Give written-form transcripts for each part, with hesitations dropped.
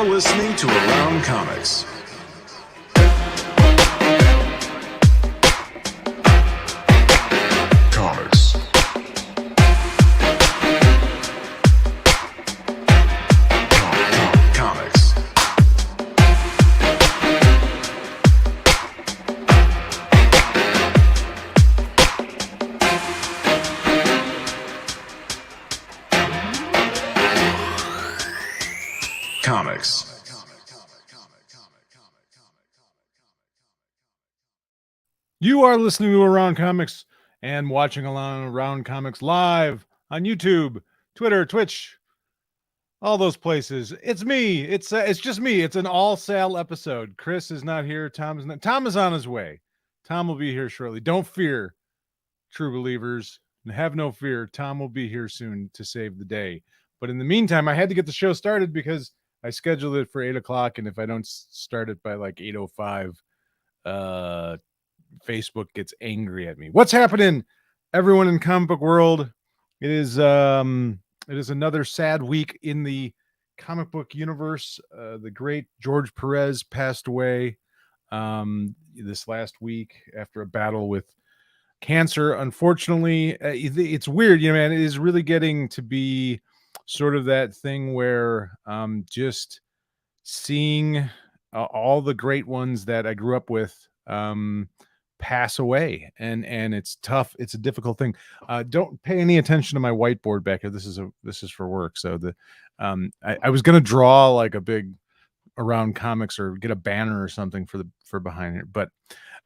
listening to Around Comics. Comics. Comics. Comics. You are listening to Around Comics and watching along Around Comics live on YouTube, Twitter, Twitch, all those places. It's me. It's just me. It's an all Sal episode. Chris is not here. Tom is on his way. Tom will be here shortly. Don't fear, true believers. Have no fear. Tom will be here soon to save the day. But in the meantime, I had to get the show started because I scheduled it for 8 o'clock, and if I don't start it by like 8:05, Facebook gets angry at me. What's happening, everyone in comic book world? It is another sad week in the comic book universe. The great George Perez passed away this last week after a battle with cancer. Unfortunately, it's weird, man. It is really getting to be sort of that thing where just seeing all the great ones that I grew up with pass away, and it's tough. It's a difficult thing. Don't pay any attention to my whiteboard back here. This is for work. So I was gonna draw like a big Around Comics or get a banner or something for behind it, but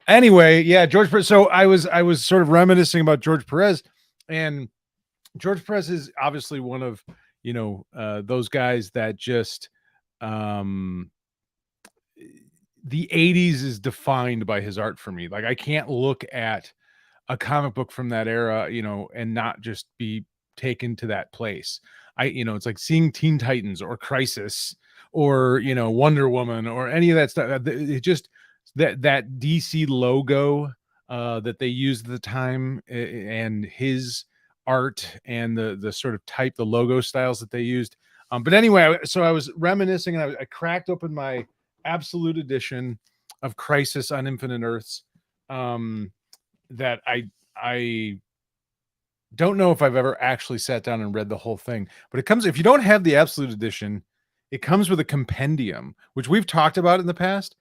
anyway, yeah, George Perez. So I was sort of reminiscing about George Perez, and George Perez is obviously one of those guys that just the 80s is defined by his art for me. Like, I can't look at a comic book from that era, and not just be taken to that place. It's like seeing Teen Titans or Crisis or, Wonder Woman or any of that stuff. It just, that DC logo that they used at the time, and his art and the sort of type, the logo styles that they used. But anyway, so I was reminiscing, and I cracked open my Absolute edition of Crisis on Infinite Earths that I don't know if I've ever actually sat down and read the whole thing, but it comes, if you don't have the Absolute edition, it comes with a compendium, which we've talked about in the past,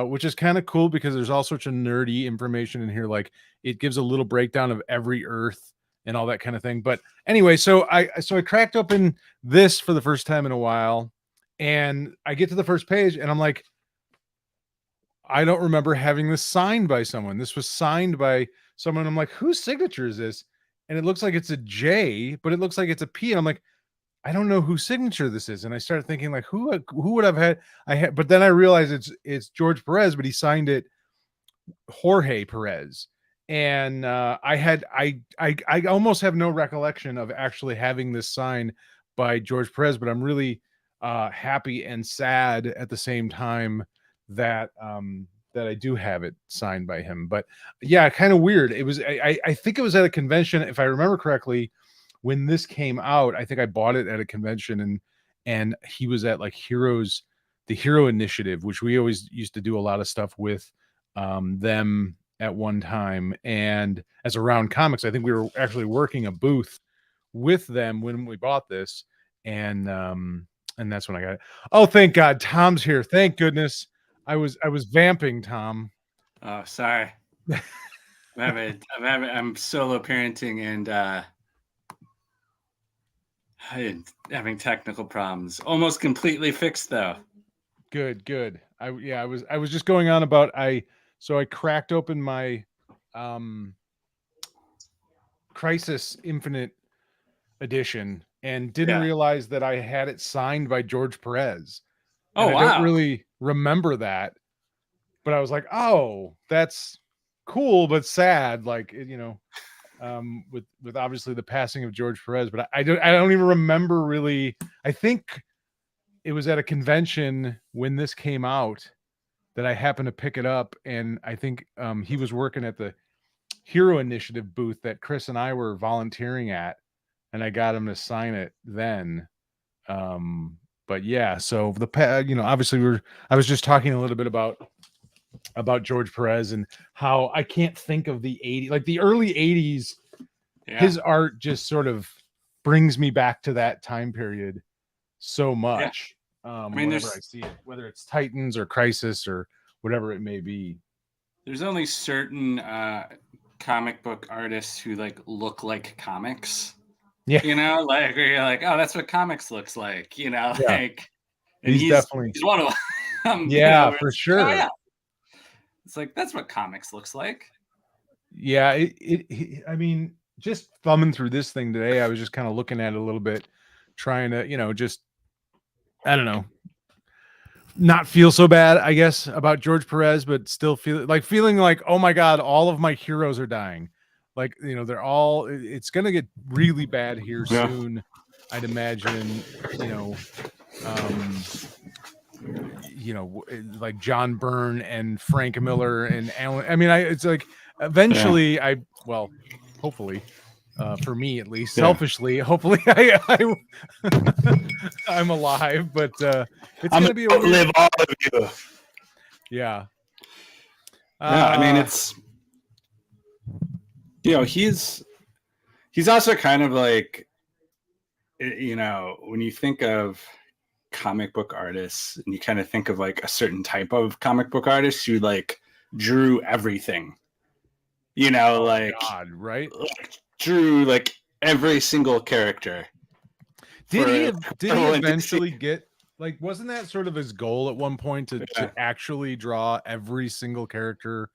which is kind of cool because there's all sorts of nerdy information in here. Like, it gives a little breakdown of every Earth and all that kind of thing. But anyway, so I cracked open this for the first time in a while, and I get to the first page, and I'm like, I don't remember having this signed by someone. This was signed by someone. I'm like, whose signature is this? And it looks like it's a J, but it looks like it's a P. And I'm like, I don't know whose signature this is. And I started thinking, like, who would have had? But then I realized it's George Perez, but he signed it Jorge Perez. And I almost have no recollection of actually having this signed by George Perez, but I'm really happy and sad at the same time that I do have it signed by him. But yeah, kind of weird. It was, I think it was at a convention, if I remember correctly, when this came out. I think I bought it at a convention, and he was at like the Hero Initiative, which we always used to do a lot of stuff with them at one time. And as Around Comics, I think we were actually working a booth with them when we bought this, and that's when I got it. Oh, thank God, Tom's here. Thank goodness. I was vamping, Tom. Oh, sorry. I'm solo parenting and having technical problems. Almost completely fixed though. Good. I was just going on about so I cracked open my Crisis Infinite edition and didn't realize that I had it signed by George Perez. Oh, wow. I don't really remember that, but I was like, oh, that's cool, but sad. Like, with obviously the passing of George Perez, but I don't even remember really. I think it was at a convention when this came out that I happened to pick it up, and I think he was working at the Hero Initiative booth that Chris and I were volunteering at, and I got him to sign it then. but yeah, so obviously I was just talking a little bit about George Perez and how I can't think of the 80s, like the early 80s. Yeah. His art just sort of brings me back to that time period so much. Whenever I see it, whether it's Titans or Crisis or whatever it may be. There's only certain comic book artists who like look like comics. Yeah. Like where you're like, oh, that's what comics looks like, Yeah. like, and he's definitely one of them. Yeah, for sure. Oh, yeah. It's like, that's what comics looks like. Yeah, I mean, just thumbing through this thing today, I was just kind of looking at it a little bit, trying to, just, I don't know, not feel so bad, I guess, about George Perez, but still feeling like, oh my God, all of my heroes are dying. Like, they're all, it's going to get really bad here soon. I'd imagine, like John Byrne and Frank Miller and Alan. I mean, it's like eventually hopefully, for me at least, selfishly, hopefully I'm alive, but it's going to be live all of you. Yeah. I mean, it's, he's also kind of like, when you think of comic book artists and you kind of think of like a certain type of comic book artist who like drew everything, right? Like, drew like every single character. Did he eventually get, like, wasn't that sort of his goal at one point to actually draw every single character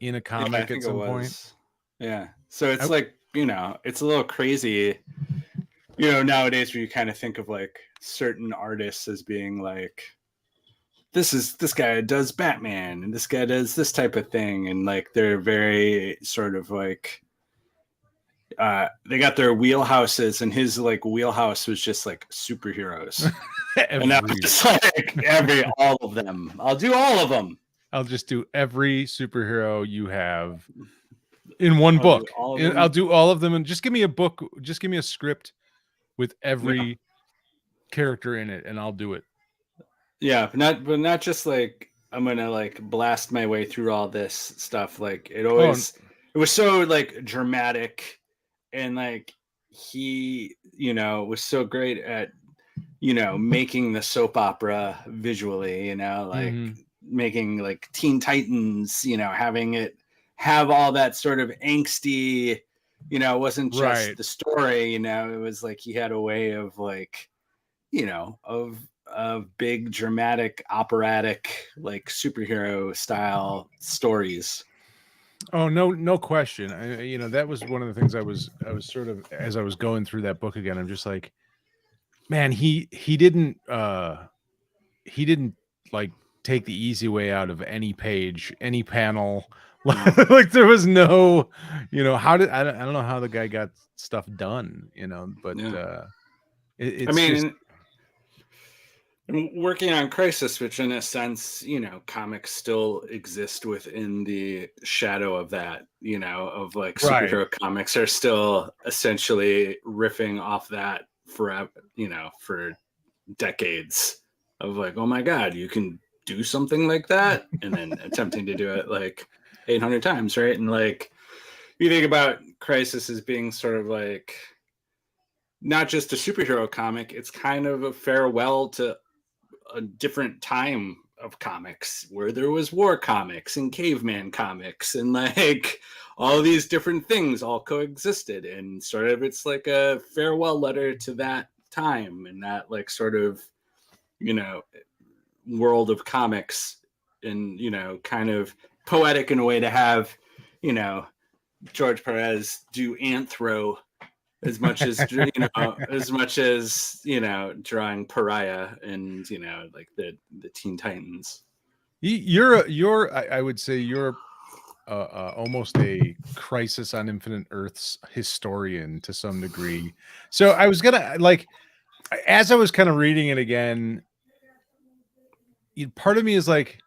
in a comic at some point? Yeah. So it's like, it's a little crazy, nowadays where you kind of think of like certain artists as being like, this guy does Batman and this guy does this type of thing. And like, they're very sort of like, they got their wheelhouses, and his like wheelhouse was just like superheroes. And that was just like all of them. I'll do all of them. I'll just do every superhero you have in one book. I'll do all of them, and just give me a book. Just give me a script with every character in it, and I'll do it. Yeah, but not just like I'm gonna like blast my way through all this stuff. Like it was so like dramatic, and like he was so great at making the soap opera visually. Like making like Teen Titans. Having it have all that sort of angsty. It wasn't just the story. It was like he had a way of like of big dramatic operatic like superhero style stories. Oh, no question. That was one of the things I was sort of, as I was going through that book again, I'm just like, man, he didn't like take the easy way out of any page, any panel. Like there was no, I don't know how the guy got stuff done, but it's working on Crisis, which in a sense, comics still exist within the shadow of that, of like superhero comics are still essentially riffing off that forever, for decades of like, oh my God, you can do something like that. And then attempting to do it like 800 times. Right. And like, you think about Crisis as being sort of like, not just a superhero comic, it's kind of a farewell to a different time of comics where there was war comics and caveman comics and like all these different things all coexisted, and sort of it's like a farewell letter to that time and that like sort of world of comics, and kind of poetic in a way to have George Perez do Anthro as much as drawing Pariah and like the Teen Titans. I would say you're almost a Crisis on Infinite Earths historian to some degree. So I was gonna, like, as I was kind of reading it again, part of me is like,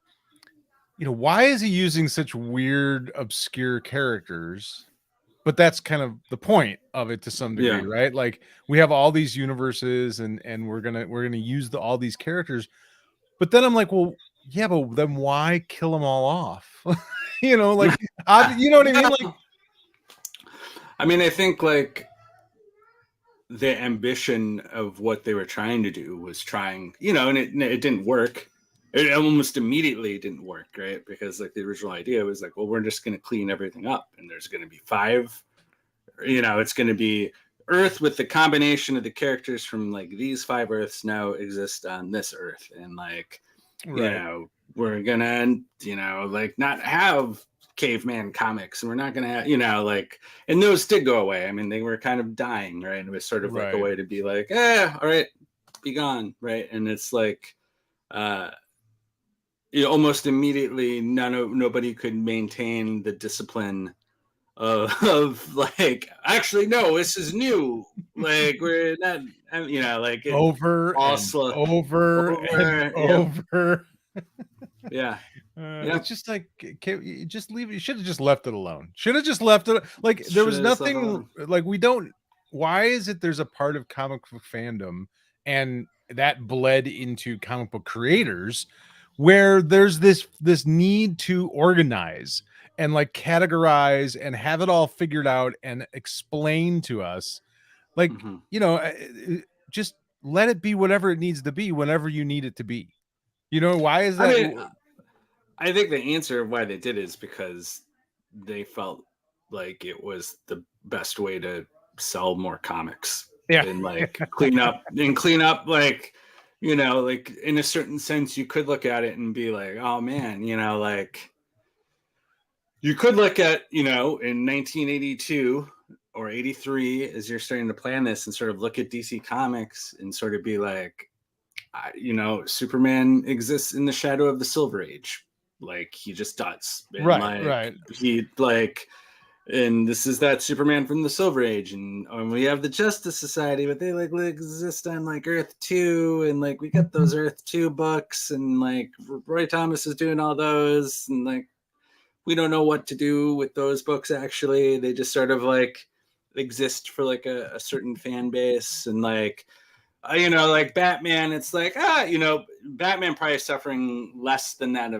why is he using such weird, obscure characters? but that's kind of the point of it to some degree, right? Like we have all these universes and we're gonna use all these characters, but then I'm like, well, yeah, but then why kill them all off? You know, like you know what I mean? Like, I mean, I think like the ambition of what they were trying to do was trying, you know, and it didn't work. It almost immediately didn't work, right? Because like the original idea was like, well, we're just going to clean everything up, and there's going to be 5, you know, it's going to be Earth with the combination of the characters from like these 5 Earths now exist on this Earth, and like, you know, we're gonna, you know, like not have caveman comics, and we're not gonna have, you know, like, and those did go away. I mean, they were kind of dying, right? It was sort of like a way to be like, all right, be gone, right? And it's like, you know, almost immediately nobody could maintain the discipline of like, actually no, this is new, like we're not, you know, like over. Yeah. It's just like, you just leave. You should have just left it alone. Should have just left it. Like there was nothing. Like we don't. Why is it there's a part of comic book fandom and that bled into comic book creators where there's this need to organize and like categorize and have it all figured out and explain to us, like, you know, just let it be whatever it needs to be whenever you need it to be. You know, why is that? I mean, I think the answer of why they did it is because they felt like it was the best way to sell more comics. And like clean up, like, you know, like in a certain sense, you could look at it and be like, oh man, you know, like you could look at, you know, in 1982 or 83, as you're starting to plan this, and sort of look at DC Comics and sort of be like, you know, Superman exists in the shadow of the Silver Age. Like he just does. And right. He like, and this is that Superman from the Silver Age, and we have the Justice Society, but they like exist on like Earth 2, and like we got those Earth 2 books, and like Roy Thomas is doing all those, and like we don't know what to do with those books actually. They just sort of like exist for like a certain fan base, and like, you know, like Batman, it's like, you know, Batman probably suffering less than that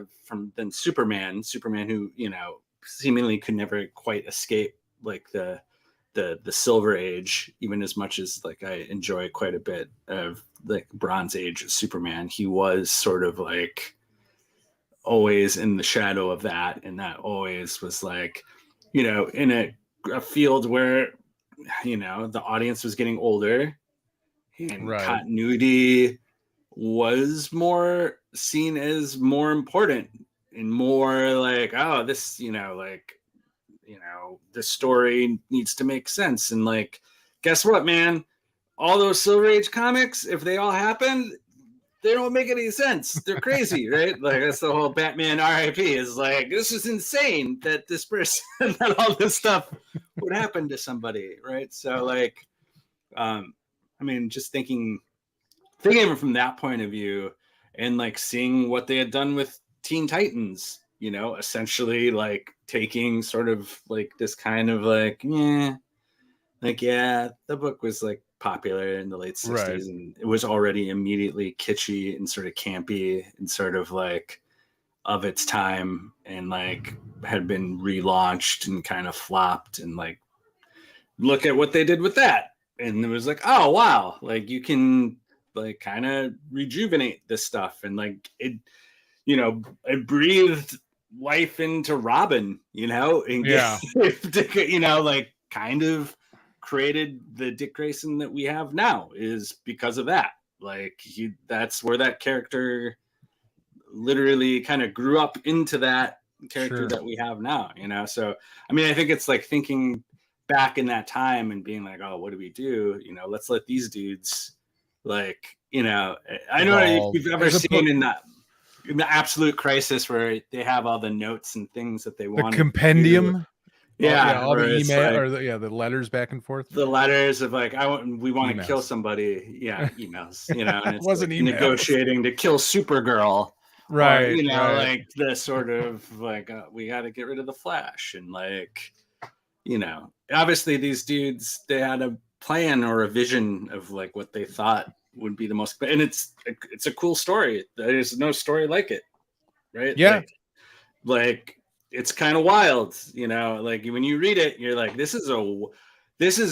than Superman, who, you know, seemingly could never quite escape like the Silver Age, even as much as like I enjoy quite a bit of like Bronze Age Superman. He was sort of like always in the shadow of that, and that always was like, you know, in a field where, you know, the audience was getting older, and continuity was more seen as more important and more like, oh, this, you know, like, you know, the story needs to make sense. And like, guess what, man? All those Silver Age comics, if they all happened, they don't make any sense. They're crazy, right? Like that's the whole Batman RIP is like, this is insane that this person, that all this stuff would happen to somebody, right? So like, I mean, just thinking of it from that point of view, and like seeing what they had done with Teen Titans, you know, essentially like taking sort of like this kind of like, the book was like popular in the late 60s, and it was already immediately kitschy and sort of campy and sort of like of its time, and like had been relaunched and kind of flopped, and like look at what they did with that. And it was like, oh wow, like you can like kind of rejuvenate this stuff, and like it, you know, it breathed life into Robin, you know, and you know, like kind of created the Dick Grayson that we have now is because of that. Like that's where that character literally kind of grew up into that character that we have now, you know? So, I mean, I think it's like thinking back in that time and being like, oh, what do we do? You know, let's let these dudes like, you know, I don't know if you've ever seen in the Absolute Crisis where they have all the notes and things that they want. The compendium. All the email like, or the letters back and forth. The letters of like, we want to kill somebody. Yeah, emails. You know, and it's wasn't like negotiating to kill Supergirl. Right. Or, you know, like the sort of like we got to get rid of the Flash, and like, obviously these dudes, they had a plan or a vision of like what they thought would be the most, and it's a cool story. There's no story like it, right? Yeah. Like it's kind of wild, like when you read it, you're like, this is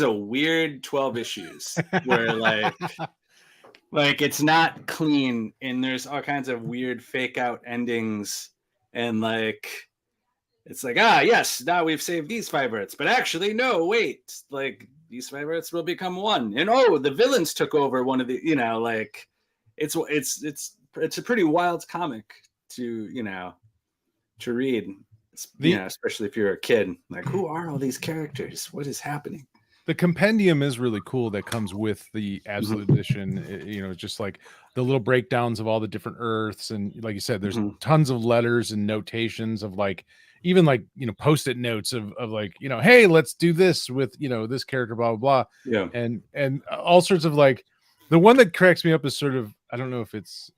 a weird 12 issues where like it's not clean, and there's all kinds of weird fake out endings, and like it's like, yes, now we've saved these 5 Earths, but actually no, wait, like these 5 Earths will become one, and the villains took over one of the, like it's a pretty wild comic to read, especially if you're a kid. Like, who are all these characters? What is happening? The compendium is really cool that comes with the Absolute Edition. Just like the little breakdowns of all the different Earths. And like you said, there's tons of letters and notations of like, even like, post-it notes of like, hey, let's do this with, this character, blah, blah, blah. Yeah. And all sorts of like, the one that cracks me up is sort of, I don't know if it's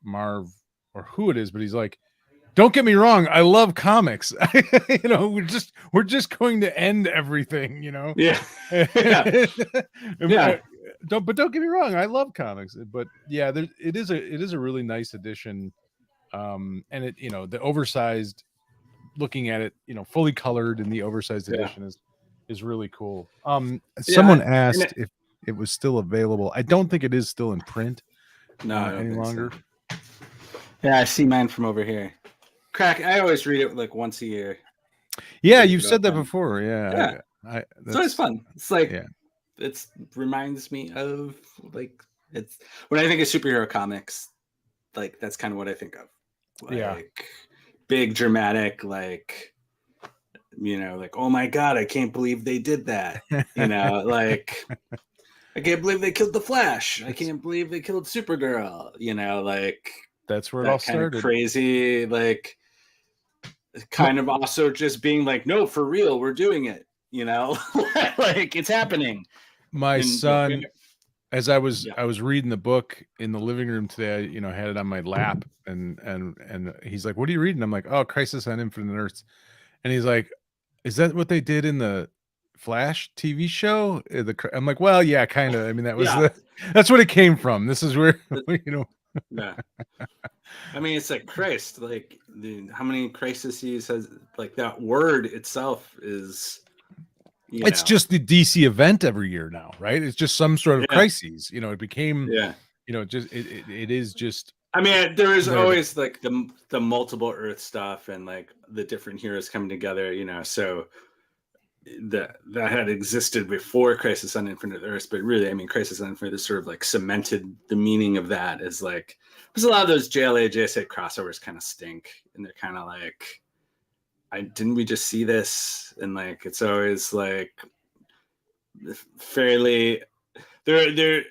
Marv or who it is, but he's like, don't get me wrong, I love comics. We're just going to end everything, Yeah. Yeah. Don't get me wrong, I love comics. But yeah, it is a really nice edition. And it, the oversized, looking at it, fully colored in the oversized edition is really cool. Someone asked if it was still available. I don't think it is still in print any longer. So. Yeah, I see mine from over here. I always read it like once a year. Yeah, you've said that before. Yeah. It's always fun. It's like, it reminds me of like, it's when I think of superhero comics, like that's kind of what I think of. Like big dramatic, like, like, oh my God, I can't believe they did that. Like, I can't believe they killed the Flash. I can't believe they killed Supergirl. Like that's where it all started. Kind of crazy, like, kind of also just being like, no, for real, we're doing it. Like it's happening. My son, as I was reading the book in the living room today, I had it on my lap, and he's like, "What are you reading?" I'm like, "Oh, Crisis on Infinite Earths," and he's like, "Is that what they did in the Flash TV show?" I'm like, "Well, yeah, kind of. I mean, that was that's what it came from. This is where Yeah. I mean, it's like Christ. Like, how many crises has, like, that word itself is. It's just the DC event every year now, right? It's just some sort of crises. It became. Just it is just. I mean, there is always like the multiple Earth stuff and like the different heroes coming together. So. That had existed before Crisis on Infinite Earths, but really, I mean, Crisis on Infinite Earths sort of like cemented the meaning of that as like, because a lot of those JLA JSA crossovers kind of stink, and they're kind of like, didn't we just see this? And like, it's always like fairly, they're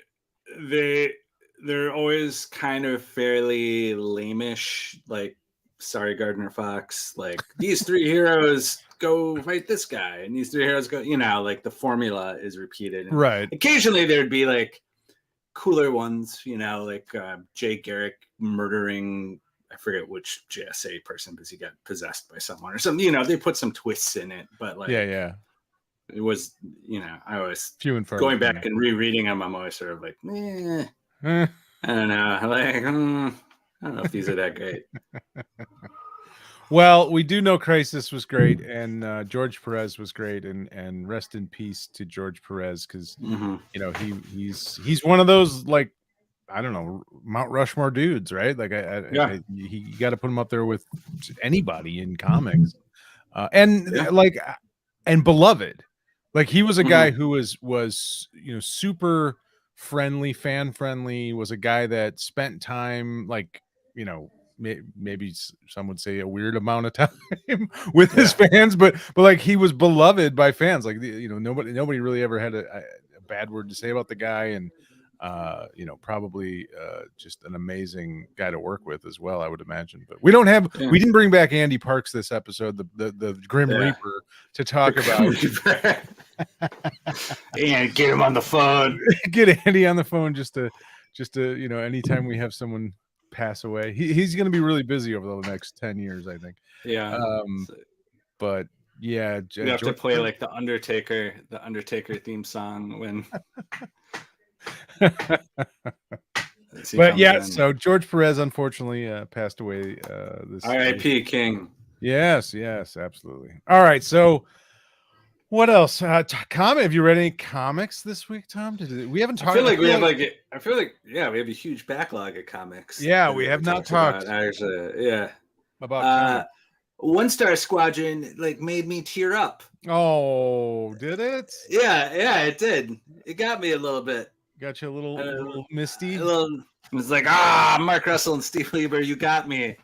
always kind of fairly lamish, like, sorry, Gardner Fox, like these 3 heroes go fight this guy, and these 3 heroes go, like the formula is repeated. And right. Occasionally there'd be like cooler ones, like Jay Garrick murdering, I forget which JSA person, because he got possessed by someone or something. They put some twists in it, but like, it was, I always few and far going back and rereading them. I'm always sort of like, I don't know, like, I don't know if these are that great. Well, we do know Crisis was great, and George Perez was great, and rest in peace to George Perez, because he's one of those, like, I don't know, Mount Rushmore dudes, right? Like, you got to put him up there with anybody in comics, and beloved. Like, he was a guy who was super friendly, fan friendly. Was a guy that spent time, like, maybe some would say a weird amount of time with his fans, but like, he was beloved by fans. Like, nobody really ever had a bad word to say about the guy, and probably just an amazing guy to work with as well, I would imagine. But we didn't bring back Andy Parks this episode, the Grim Reaper, to talk about. And get him on the phone. Get Andy on the phone just to anytime we have someone pass away. He's going to be really busy over the next 10 years, I think. Yeah. But Yeah, You have to George play Perez. like the Undertaker theme song when as he But comes yeah, in. so George Perez unfortunately passed away. This R.I.P. King. Yes, absolutely. All right, so what else? Comic? Have you read any comics this week, Tom? We haven't talked. I feel like yeah, we have a huge backlog of comics. Yeah, that we have not about. talked Actually, yeah. about comics. OneStar Squadron like made me tear up. Oh, did it? Yeah, it did. It got me a little bit. Got you a little misty. It was like, Mark Russell and Steve Lieber, you got me.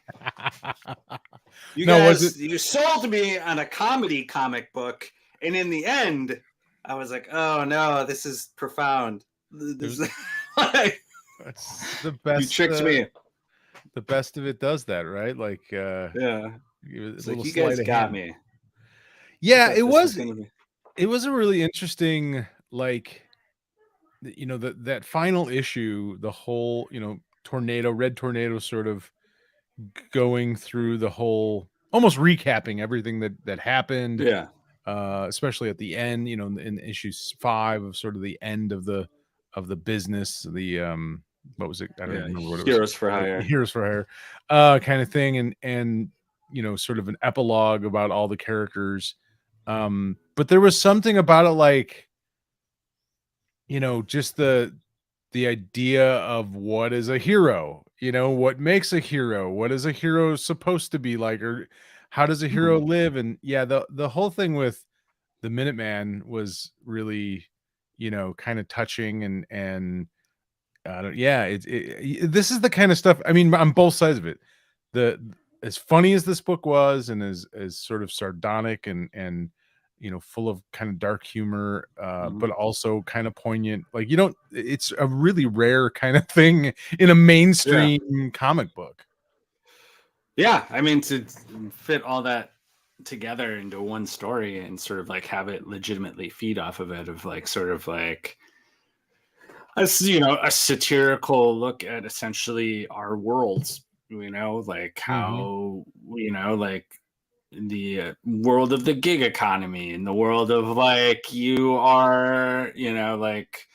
You guys, you sold me on a comedy comic book, and in the end, I was like, oh no, this is profound. This is That's the best. You tricked me. The best of it does that, right? Like, yeah. It's like, you guys got me. Yeah, it was. It was a really interesting, like, that final issue, the whole, red tornado sort of going through the whole, almost recapping everything that happened. Yeah. Especially at the end, in issue 5 of sort of the end of the business, the what was it? I don't remember what it was. Heroes for Hire. Heroes for Hire, kind of thing, and sort of an epilogue about all the characters. But there was something about it, like, just the idea of what is a hero, what makes a hero, what is a hero supposed to be like, or how does a hero live? And yeah, the whole thing with the Minuteman was really, kind of touching, and this is the kind of stuff, I mean, on both sides of it, as funny as this book was, and as sort of sardonic and full of kind of dark humor, but also kind of poignant, like, it's a really rare kind of thing in a mainstream comic book. Yeah, I mean, to fit all that together into one story and sort of like have it legitimately feed off of it, of like sort of like a satirical look at essentially our worlds, like how like the world of the gig economy, and the world of like you are, like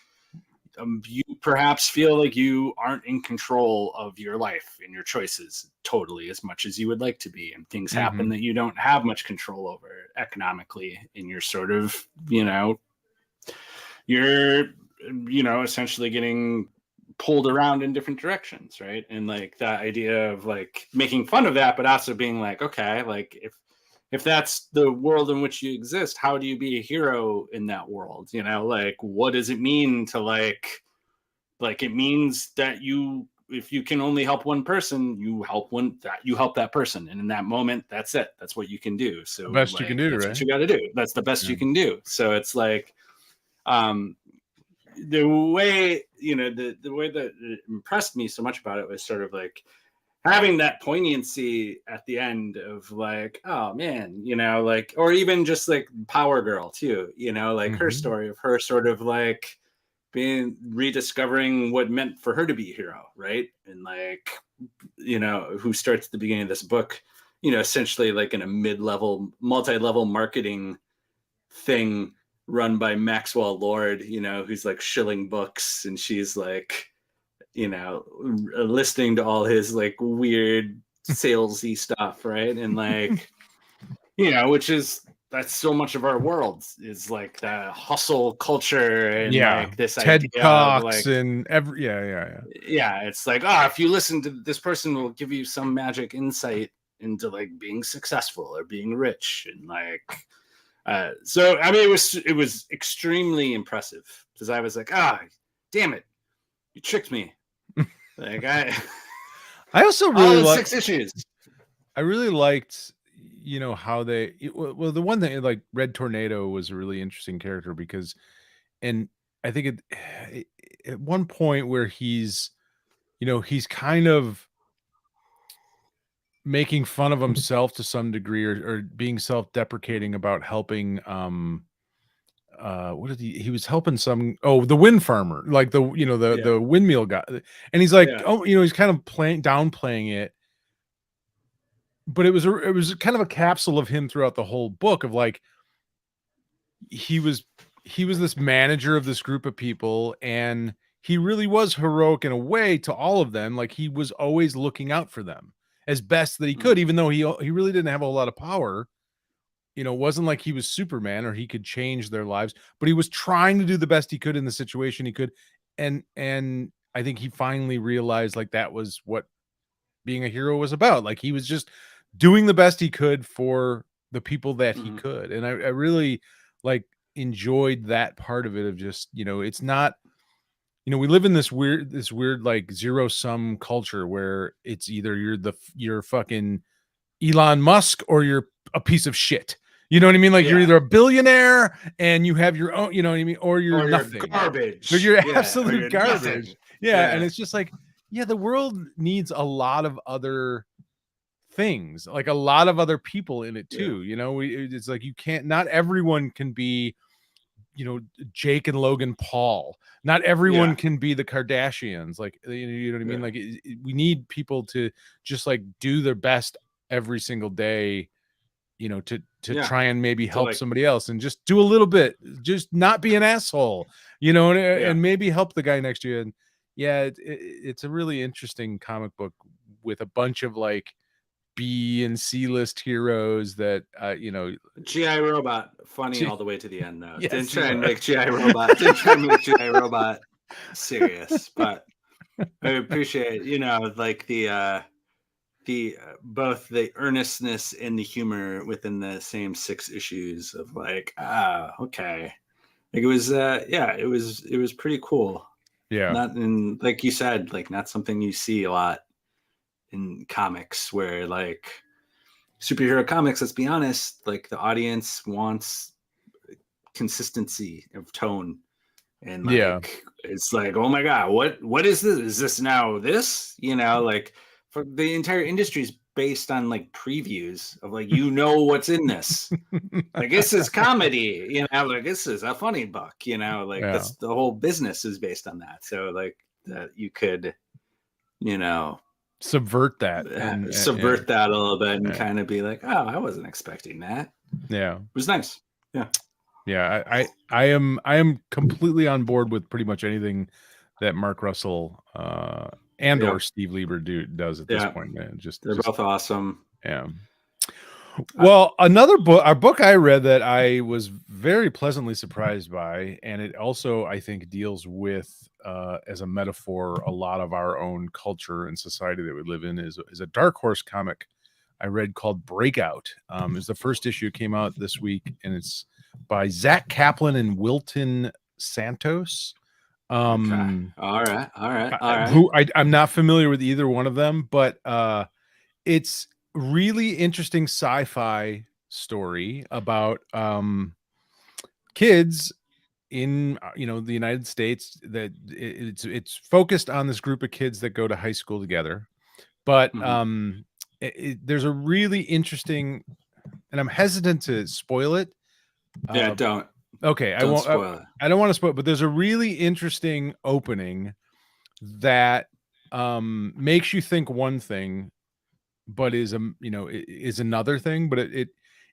you perhaps feel like you aren't in control of your life and your choices totally as much as you would like to be, and things happen that you don't have much control over economically, and you're sort of you're essentially getting pulled around in different directions, right? And like that idea of like making fun of that, but also being like, okay, like if that's the world in which you exist, how do you be a hero in that world? Like, what does it mean to like it means that if you can only help one person, you help that person. And in that moment, that's it. That's what you can do. So the best you can do, that's right? what you got to do. That's the best you can do. So it's like, the way, the way that it impressed me so much about it was sort of like having that poignancy at the end of like, oh man, like, or even just like Power Girl too, like her story of her sort of like rediscovering what meant for her to be a hero, right? And like, who starts at the beginning of this book, essentially like in a multi-level marketing thing run by Maxwell Lord, who's like shilling books, and she's like, listening to all his like weird salesy stuff, right? And like, that's so much of our world is like the hustle culture, and like this TED idea Talks, of like, and it's like, if you listen to this person, will give you some magic insight into like being successful or being rich, and like so I mean, it was extremely impressive, because I was like, damn it, you tricked me. Like I also really liked 6 issues. I really liked, how they, well, the one that like Red Tornado was a really interesting character, because, and I think at one point where he's kind of making fun of himself to some degree, or being self-deprecating about helping, what did he was helping the wind farmer, like the windmill guy, and he's like, he's kind of downplaying it, but it was kind of a capsule of him throughout the whole book of like he was this manager of this group of people, and he really was heroic in a way to all of them. Like he was always looking out for them as best that he could, even though he really didn't have a whole lot of power. You know, it wasn't like he was Superman or he could change their lives, but he was trying to do the best he could in the situation he could. And I think he finally realized like that was what being a hero was about. Like he was just doing the best he could for the people that he could. And I really like enjoyed that part of it of just, you know, it's not, you know, we live in this weird like zero sum culture where it's either you're fucking Elon Musk or you're a piece of shit. You know what I mean? Like you're either a billionaire and you have your own, you know what I mean? Or you're nothing. Garbage. Or you're absolute garbage. Yeah. And it's just like, yeah, the world needs a lot of other things, like a lot of other people in it too. You know, it's like not everyone can be, you know, Jake and Logan Paul. Not everyone can be the Kardashians. Like, you know what I mean? Like we need people to just like do their best every single day, you know, to try and maybe help like, somebody else and just do a little bit, just not be an asshole, you know, and maybe help the guy next to you. And it's a really interesting comic book with a bunch of like B and C list heroes that you know, GI Robot funny all the way to the end though. Yes, didn't try and make GI Robot serious, but I appreciate, you know, like the both the earnestness and the humor within the same 6 issues of like, okay, like it was it was pretty cool. Not in, like you said, like not something you see a lot in comics where like superhero comics, let's be honest, like the audience wants consistency of tone. And like it's like, oh my god, what is this? Is this now this? You know, like for the entire industry is based on like previews of like, you know, what's in this. Like this is comedy, you know, like this is a funny book, you know, like that's the whole business is based on that. So like that you could, you know, subvert that a little bit and kind of be like, oh, I wasn't expecting that. It was nice. I am completely on board with pretty much anything that Mark Russell and or Steve Lieber does at this point, man. They're both awesome. Well, another book I read that I was very pleasantly surprised by, and it also I think deals with as a metaphor a lot of our own culture and society that we live in, is a Dark Horse comic I read called Breakout. It's the first issue, came out this week, and it's by Zach Kaplan and Wilton Santos. Okay. All right. Who I'm not familiar with either one of them, but it's really interesting sci-fi story about kids in, you know, the United States, that it's focused on this group of kids that go to high school together, but there's a really interesting, and I'm hesitant to spoil it. Don't. Okay, I won't spoil it. I don't want to spoil it, but there's a really interesting opening that makes you think one thing, but is is another thing. But it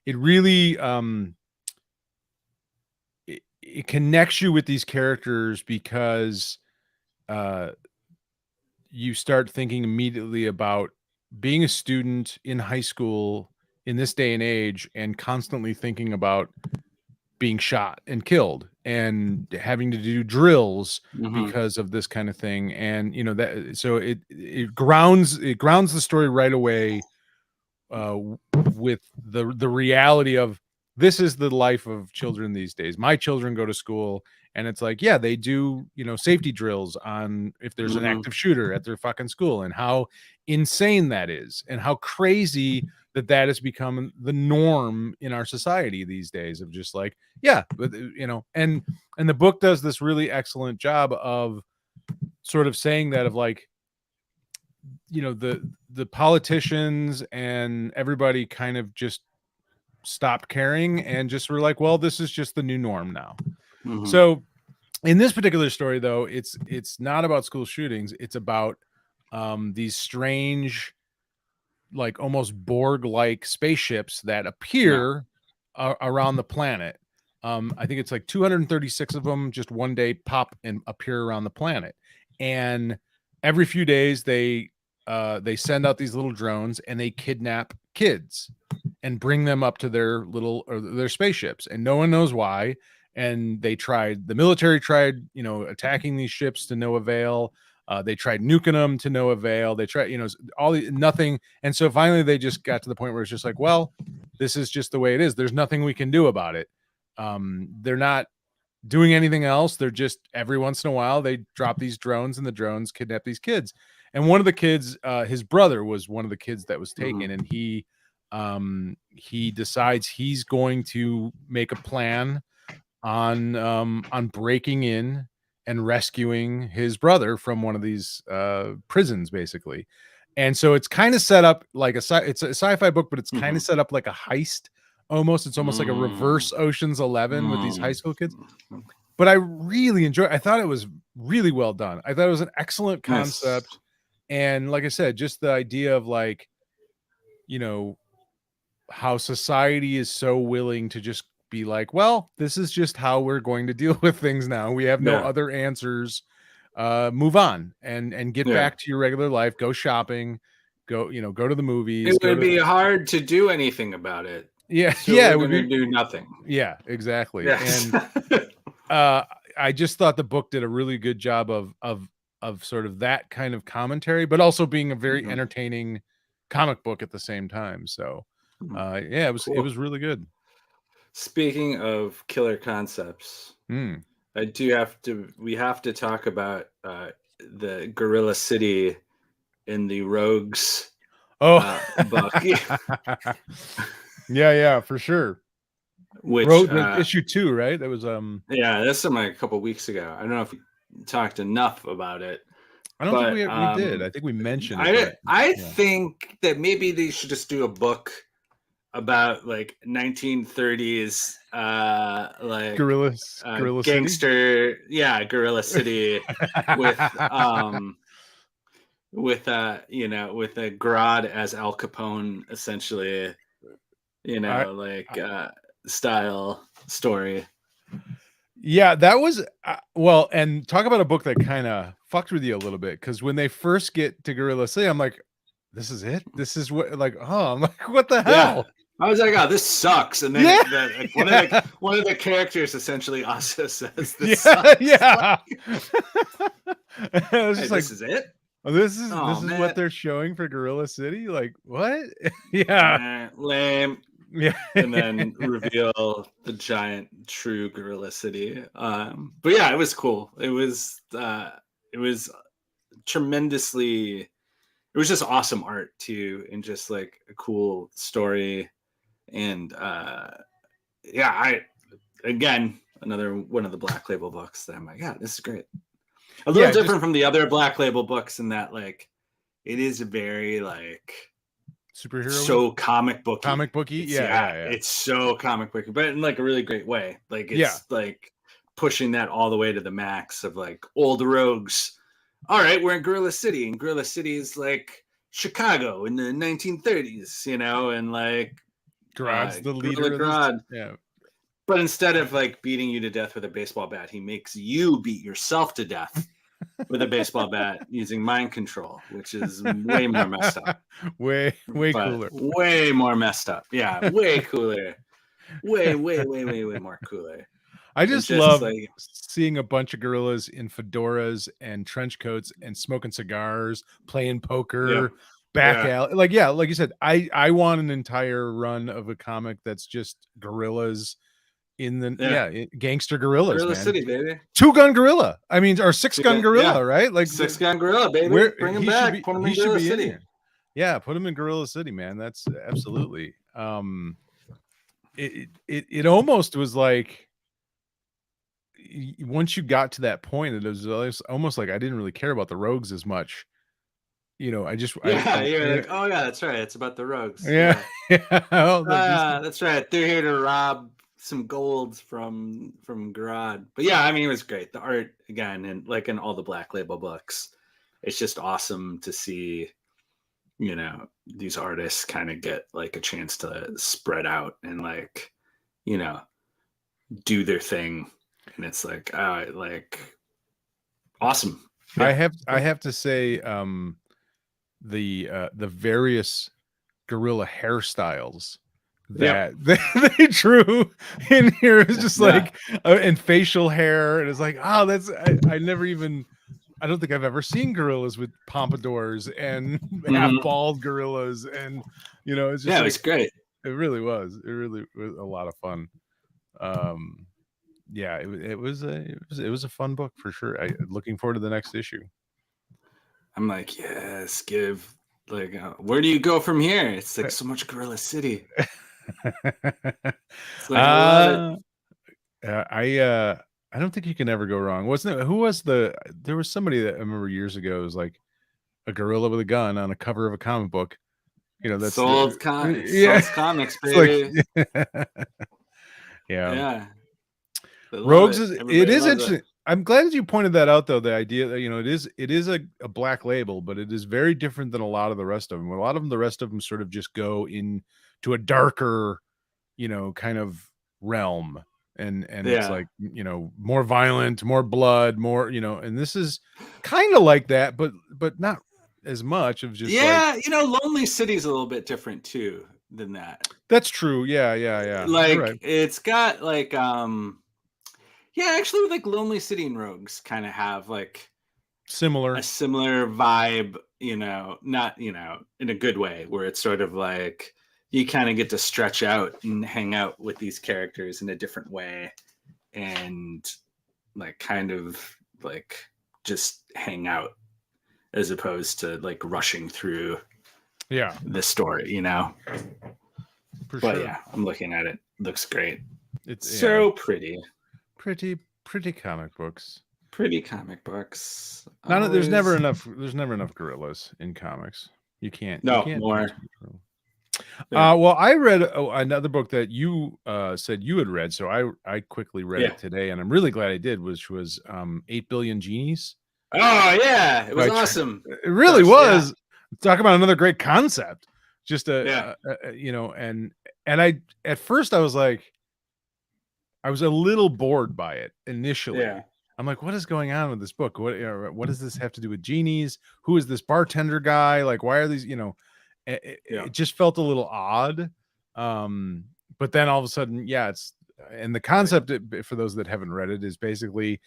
really it connects you with these characters because you start thinking immediately about being a student in high school in this day and age, and constantly thinking about being shot and killed and having to do drills because of this kind of thing. And you know that, so it grounds the story right away with the reality of this is the life of children these days. My children go to school, and it's like, yeah, they do, you know, safety drills on if there's an active shooter at their fucking school, and how insane that is, and how crazy that has become the norm in our society these days of just like, yeah, but you know, and the book does this really excellent job of sort of saying that, of like, you know, the politicians and everybody kind of just stopped caring and just were like, well, this is just the new norm now. So in this particular story, though, it's not about school shootings. It's about these strange like almost Borg-like spaceships that appear around the planet. I think it's like 236 of them just one day pop and appear around the planet. And every few days they send out these little drones and they kidnap kids and bring them up to their their spaceships, and no one knows why. And the military tried, attacking these ships to no avail. They tried nuking them to no avail. They tried, nothing. And so finally they just got to the point where it's just like, well, this is just the way it is. There's nothing we can do about it. They're not doing anything else. They're just, every once in a while they drop these drones and the drones kidnap these kids. And one of the kids, his brother was one of the kids that was taken, and he decides he's going to make a plan on breaking in and rescuing his brother from one of these prisons, basically. And so it's kind of set up like it's a sci-fi book, but it's kind of set up like a heist almost. It's almost like a reverse Ocean's 11 with these high school kids. But I really enjoyed it. I thought it was really well done. I thought it was an excellent concept. Yes. And like I said, just the idea of like, how society is so willing to just be like, well, this is just how we're going to deal with things now. We have no other answers. Move on and get back to your regular life. Go shopping. Go to the movies. It would be hard to do anything about it. Yeah, so it would do nothing. Yeah, exactly. Yes. And I just thought the book did a really good job of sort of that kind of commentary, but also being a very entertaining comic book at the same time. So it was really good. Speaking of killer concepts, we have to talk about the Guerrilla City in the Rogues book. Yeah, for sure. Which issue 2, right? That was that's something like a couple weeks ago. I don't know if we talked enough about it. I don't think we did. I think we mentioned it. I think that maybe they should just do a book about like 1930s like Guerrilla gangster City? Guerrilla City with a Grodd as Al Capone, essentially, style story. Yeah, that was well, and talk about a book that kind of fucked with you a little bit, because when they first get to Guerrilla City, I'm like, this is it? This is what, like, I'm like, what the hell? Yeah. I was like, oh, this sucks. And then one of the characters essentially also says this sucks. Yeah. I was just like, this is it? Oh, this is what they're showing for Guerrilla City? Like, what? Yeah. Lame. Yeah. And then reveal the giant true Guerrilla City. But yeah, it was cool. It was tremendously, it was just awesome art too, and just like a cool story. And again, another one of the Black Label books that I'm like, yeah, this is great. A little different from the other Black Label books in that, like, it is very like superhero, so comic booky. It's so comic booky, but in like a really great way. Like it's like pushing that all the way to the max of like old rogues. All right, we're in Guerrilla City, and Guerrilla City is like Chicago in the 1930s, and like Grodd's the leader of Grodd. Yeah. But instead of like beating you to death with a baseball bat, he makes you beat yourself to death with a baseball bat using mind control, which is way more messed up. Way cooler. Way more messed up. Yeah, way cooler. Way more cooler. I just love seeing a bunch of gorillas in fedoras and trench coats and smoking cigars, playing poker, alley. Like you said, I want an entire run of a comic that's just gorillas in the gangster gorillas. Guerrilla man. City, baby. 2-gun gorilla. I mean, or 6-gun gorilla, right? Like 6-gun gorilla, baby. Bring him back. Put him in Guerrilla City. Yeah, put him in Guerrilla City, man. That's absolutely. It almost was like, once you got to that point, it was almost like I didn't really care about the rogues as much. You're like, oh yeah, that's right. It's about the rogues. Yeah. That's right. They're here to rob some gold from Grodd. But yeah, I mean, it was great. The art, again, and like in all the Black Label books, it's just awesome to see you know, these artists kind of get like a chance to spread out and like, you know, do their thing. And it's like, awesome. I Yeah. have to say, the various gorilla hairstyles that they drew in here is just like, and facial hair, and it's like, oh, that's I never even. I don't think I've ever seen gorillas with pompadours and half bald gorillas, and you know, it's just Yeah, like, it's great. It really was. It really was a lot of fun. Yeah, it was a fun book for sure. Looking forward to the next issue. I'm like, yes, give like, where do you go from here? It's like so much Guerrilla City. It's like, I love it. I don't think you can ever go wrong. Wasn't it? Who was there was somebody that I remember years ago, it was like a gorilla with a gun on a cover of a comic book. You know, that's sold comics, baby. Like, yeah. Rogues it is interesting. I'm glad that you pointed that out, though. The idea that, you know, it is a black label, but it is very different than a lot of the rest of them. A lot of them, the rest of them sort of just go into a darker, you know, kind of realm. And it's like, you know, more violent, more blood, more, you know, and this is kind of like that, but not as much of just like, you know, Lonely City's a little bit different too than that. That's true. Yeah. Like, right. It's got like actually, like Lonely City and Rogues kind of have like a similar vibe, you know, not, you know, in a good way, where it's sort of like you kind of get to stretch out and hang out with these characters in a different way, and like kind of like just hang out as opposed to like rushing through the story, you know. But yeah, I'm looking at it. Looks great. It's so pretty comic books. Pretty comic books. There's never enough gorillas in comics. You can't more. Well, I read another book that you said you had read, so I quickly read it today, and I'm really glad I did, which was 8 Billion Genies. Oh yeah, it was awesome. It really was. Talk about another great concept. Just you know, and I at first I was like, I was a little bored by it initially. I'm like, what is going on with this book? What does this have to do with genies? Who is this bartender guy? Like, why are these, you know, it just felt a little odd. But then all of a sudden, it's, and the concept, for those that haven't read it, is basically,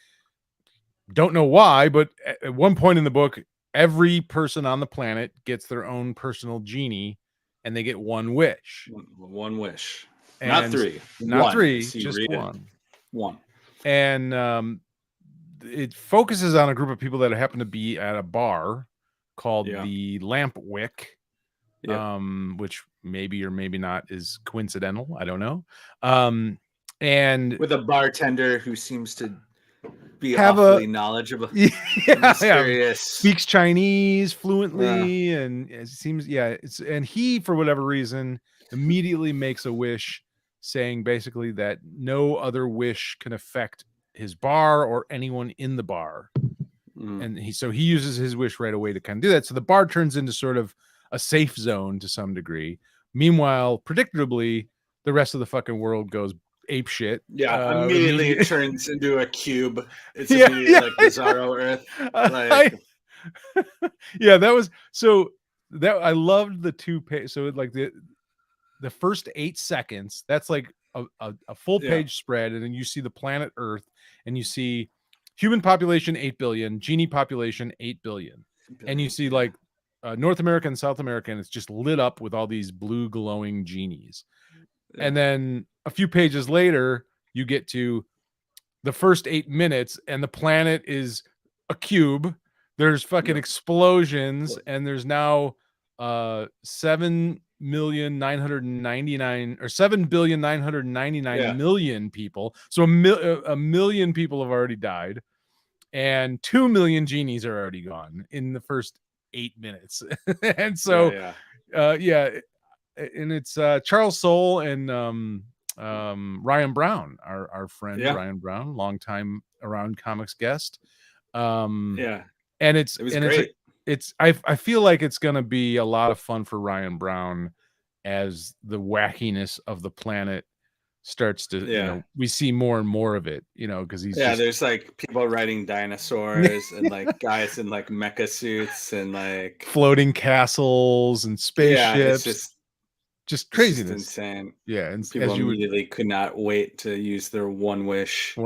don't know why, but at one point in the book, every person on the planet gets their own personal genie, and they get one wish. One wish. And not three, just one. And it focuses on a group of people that happen to be at a bar called the Lamp Wick, which maybe or maybe not is coincidental. I don't know. And with a bartender who seems to be awfully knowledgeable, mysterious, speaks Chinese fluently, and it seems and he, for whatever reason, immediately makes a wish, saying basically that no other wish can affect his bar or anyone in the bar. And he uses his wish right away to kind of do that. So the bar turns into sort of a safe zone to some degree. Meanwhile, predictably, the rest of the fucking world goes ape shit. Immediately it turns into a cube. It's immediately like Bizarro Earth. Like, that was so that I loved the so like the first 8 seconds, that's like a full page spread, and then you see the planet Earth, and you see human population 8 billion, genie population 8 billion, and you see like North America and South America, and it's just lit up with all these blue glowing genies. And then a few pages later, you get to the first 8 minutes, and the planet is a cube. There's fucking explosions, and there's now 7,999,000 people. So a million people have already died, and 2 million genies are already gone in the first 8 minutes. And so and it's Charles Soule and Ryan Brown, our friend Ryan Brown, longtime Around Comics guest. And it was great. I feel like it's going to be a lot of fun for Ryan Brown as the wackiness of the planet starts to, we see more and more of it, because he's there's like people riding dinosaurs and like guys in like mecha suits and like floating castles and spaceships. It's just craziness. It's insane. Yeah, and people immediately could not wait to use their one wish.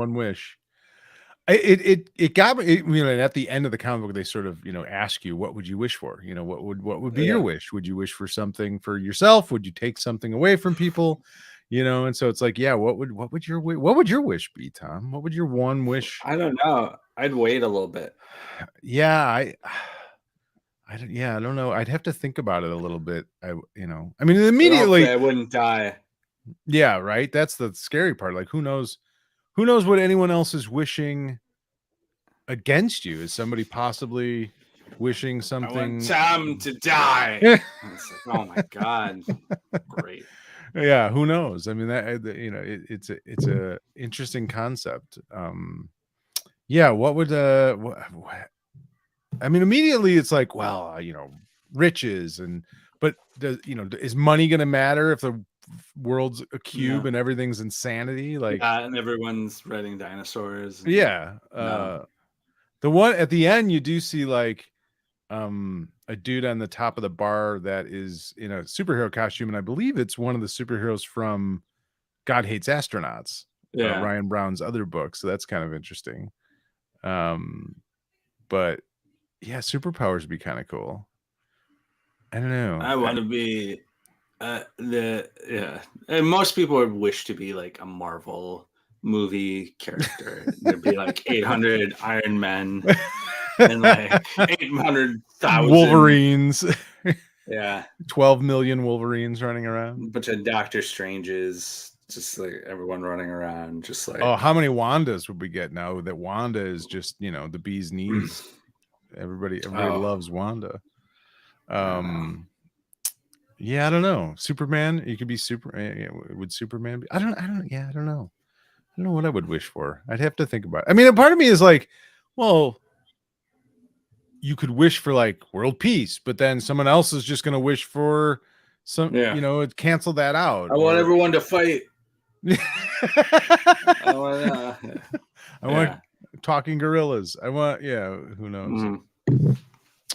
It got me, and at the end of the comic book, they sort of, ask you, what would you wish for? What would be your wish? Would you wish for something for yourself? Would you take something away from people? And so it's like, what would your wish be, Tom? What would your one wish? I don't know. I'd wait a little bit. Yeah, I don't know. I'd have to think about it a little bit. I mean, immediately I wouldn't die. Yeah, right. That's the scary part. Like, who knows what anyone else is wishing against you? Is somebody possibly wishing something? I want Tom to die. It's like, oh my God. Great. Yeah, who knows? I mean, it's a interesting concept. What would I mean, immediately it's like, well, riches but is money going to matter if the world's a cube and everything's insanity? Like, and everyone's riding dinosaurs. The one at the end, you do see like a dude on the top of the bar that is in a superhero costume, and I believe it's one of the superheroes from God Hates Astronauts, Ryan Brown's other book. So that's kind of interesting. But yeah, superpowers would be kind of cool. I don't know. I want to be and most people would wish to be like a Marvel movie character. There'd be like 800 Iron Men and like 800,000 Wolverines. 12 million Wolverines running around. A bunch of Doctor Stranges, just like everyone running around, just like, oh, how many Wandas would we get now that Wanda is just, the bee's knees? Everybody loves Wanda. I don't know. Superman, you could be would Superman be? I don't know. I don't know what I would wish for. I'd have to think about it. I mean, a part of me is like, well, you could wish for like world peace, but then someone else is just going to wish for cancel that out. I want everyone to fight. I want talking gorillas. I want, who knows?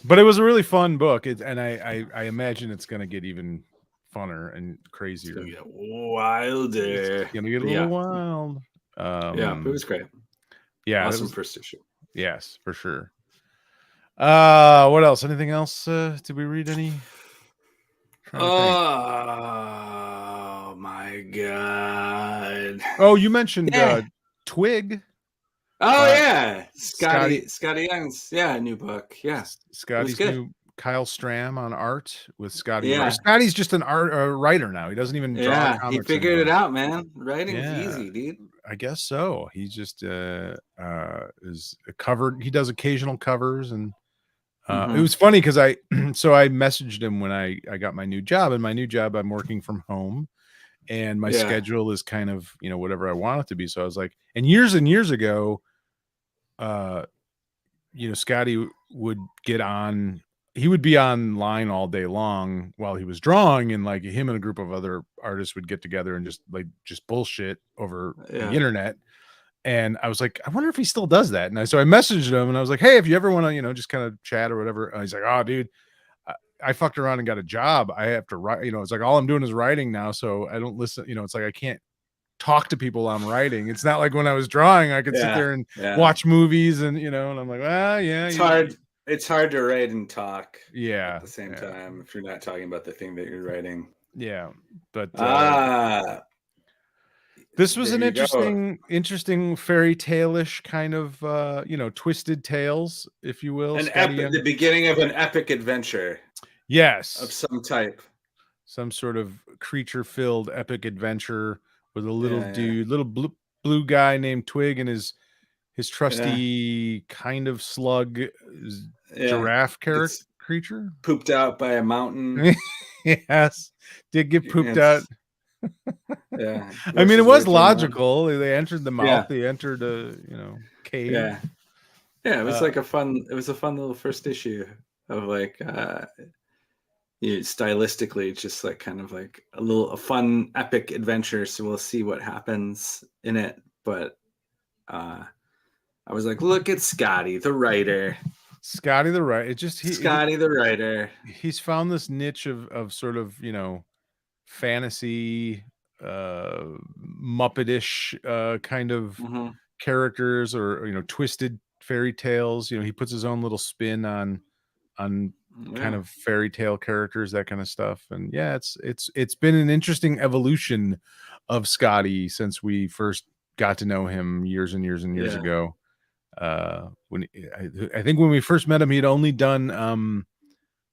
But it was a really fun book, and I imagine it's going to get even funner and crazier. It's going to get wilder. It's going to get a little wild. It was great. Yeah, awesome first issue. Yes, for sure. What else? Anything else? Did we read any? Oh my God! Oh, you mentioned Twig. Oh Scotty Young's new book. Scotty's new Kyle Stram on art with Scotty. Scotty's just a writer now. He doesn't even draw comics. He figured it out, man. Writing's easy, dude. I guess so. He just is covered. He does occasional covers, and it was funny because I messaged him when I got my new job. And my new job, I'm working from home, and my schedule is kind of whatever I want it to be. So I was like, and years ago, Scotty would get on. He would be online all day long while he was drawing, and like him and a group of other artists would get together and just bullshit over the internet. And I was like, I wonder if he still does that. And so I messaged him and I was like, hey, if you ever want to, just kind of chat or whatever. And he's like, oh, dude, I fucked around and got a job. I have to write, it's like all I'm doing is writing now. So I don't listen, it's like I can't talk to people while I'm writing. It's not like when I was drawing, I could sit there and watch movies and, and I'm like, well, it's hard. It's hard to write and talk at the same time if you're not talking about the thing that you're writing. Yeah. But this was an interesting fairy tale-ish kind of twisted tales, if you will. The beginning of an epic adventure. Yes. Of some type. Some sort of creature-filled epic adventure with a little dude, little blue guy named Twig and his trusty kind of slug giraffe creature pooped out by a mountain. Yes, did get pooped out. I mean, it was logical. They entered the mouth. They entered a cave. It was like a fun little first issue. of like stylistically just like kind of like a fun epic adventure. So we'll see what happens in it. But I was like, look at Scotty, the writer. Scotty the writer. Scotty the writer. He's found this niche of sort of, fantasy, Muppetish kind of characters, or twisted fairy tales. He puts his own little spin on kind of fairy tale characters, that kind of stuff. And yeah, it's been an interesting evolution of Scotty since we first got to know him years and years and years ago. When I think when we first met him, he'd only done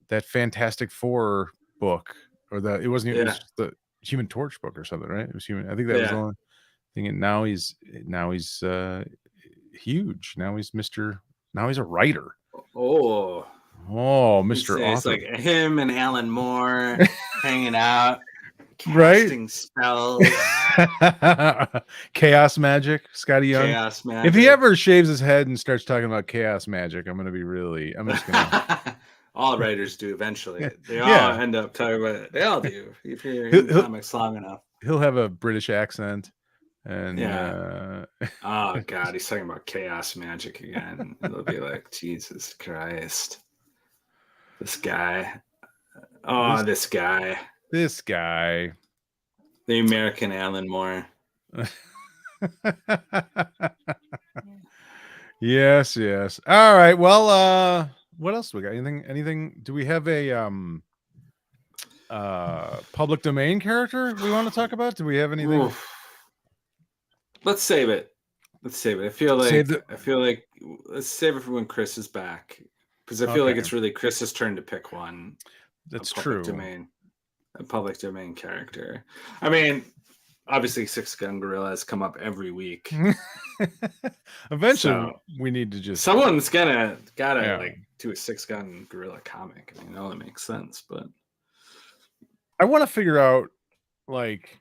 that Fantastic Four book, or it was the Human Torch book or something, right? It was Human. I think that was the only thing. And now he's huge. Now he's a writer. Oh, Mr. It's Author. like him and Alan Moore hanging out, casting spells. Chaos magic, Scotty Young. Chaos magic. If he ever shaves his head and starts talking about chaos magic, I'm just gonna all writers do eventually. They all end up talking about it. They all do. If you're in comics long enough. He'll have a British accent. And oh god, he's talking about chaos magic again. It'll be like, Jesus Christ. This guy. Oh, this guy. This guy. The American Alan Moore. Yes. All right. Well, what else do we got? Anything? Do we have a public domain character we want to talk about? Do we have anything? Oof. Let's save it. I feel like let's save it for when Chris is back, because I feel like it's really Chris's turn to pick one. That's true. A public domain character. I mean, obviously, Six Gun Gorilla has come up every week. Eventually, we need to just someone's gotta like do a Six Gun Gorilla comic. I know that makes sense, but I want to figure out like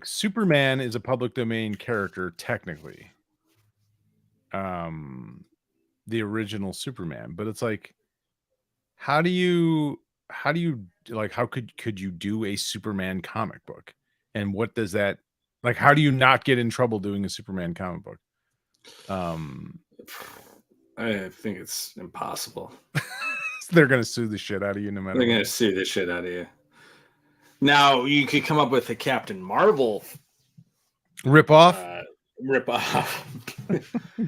Superman is a public domain character technically. The original Superman, but it's like, how could you do a Superman comic book? And what does that, like, how do you not get in trouble doing a Superman comic book? I think it's impossible. They're going to sue the shit out of you no matter what. They're going to sue the shit out of you. Now, you could come up with a Captain Marvel rip-off.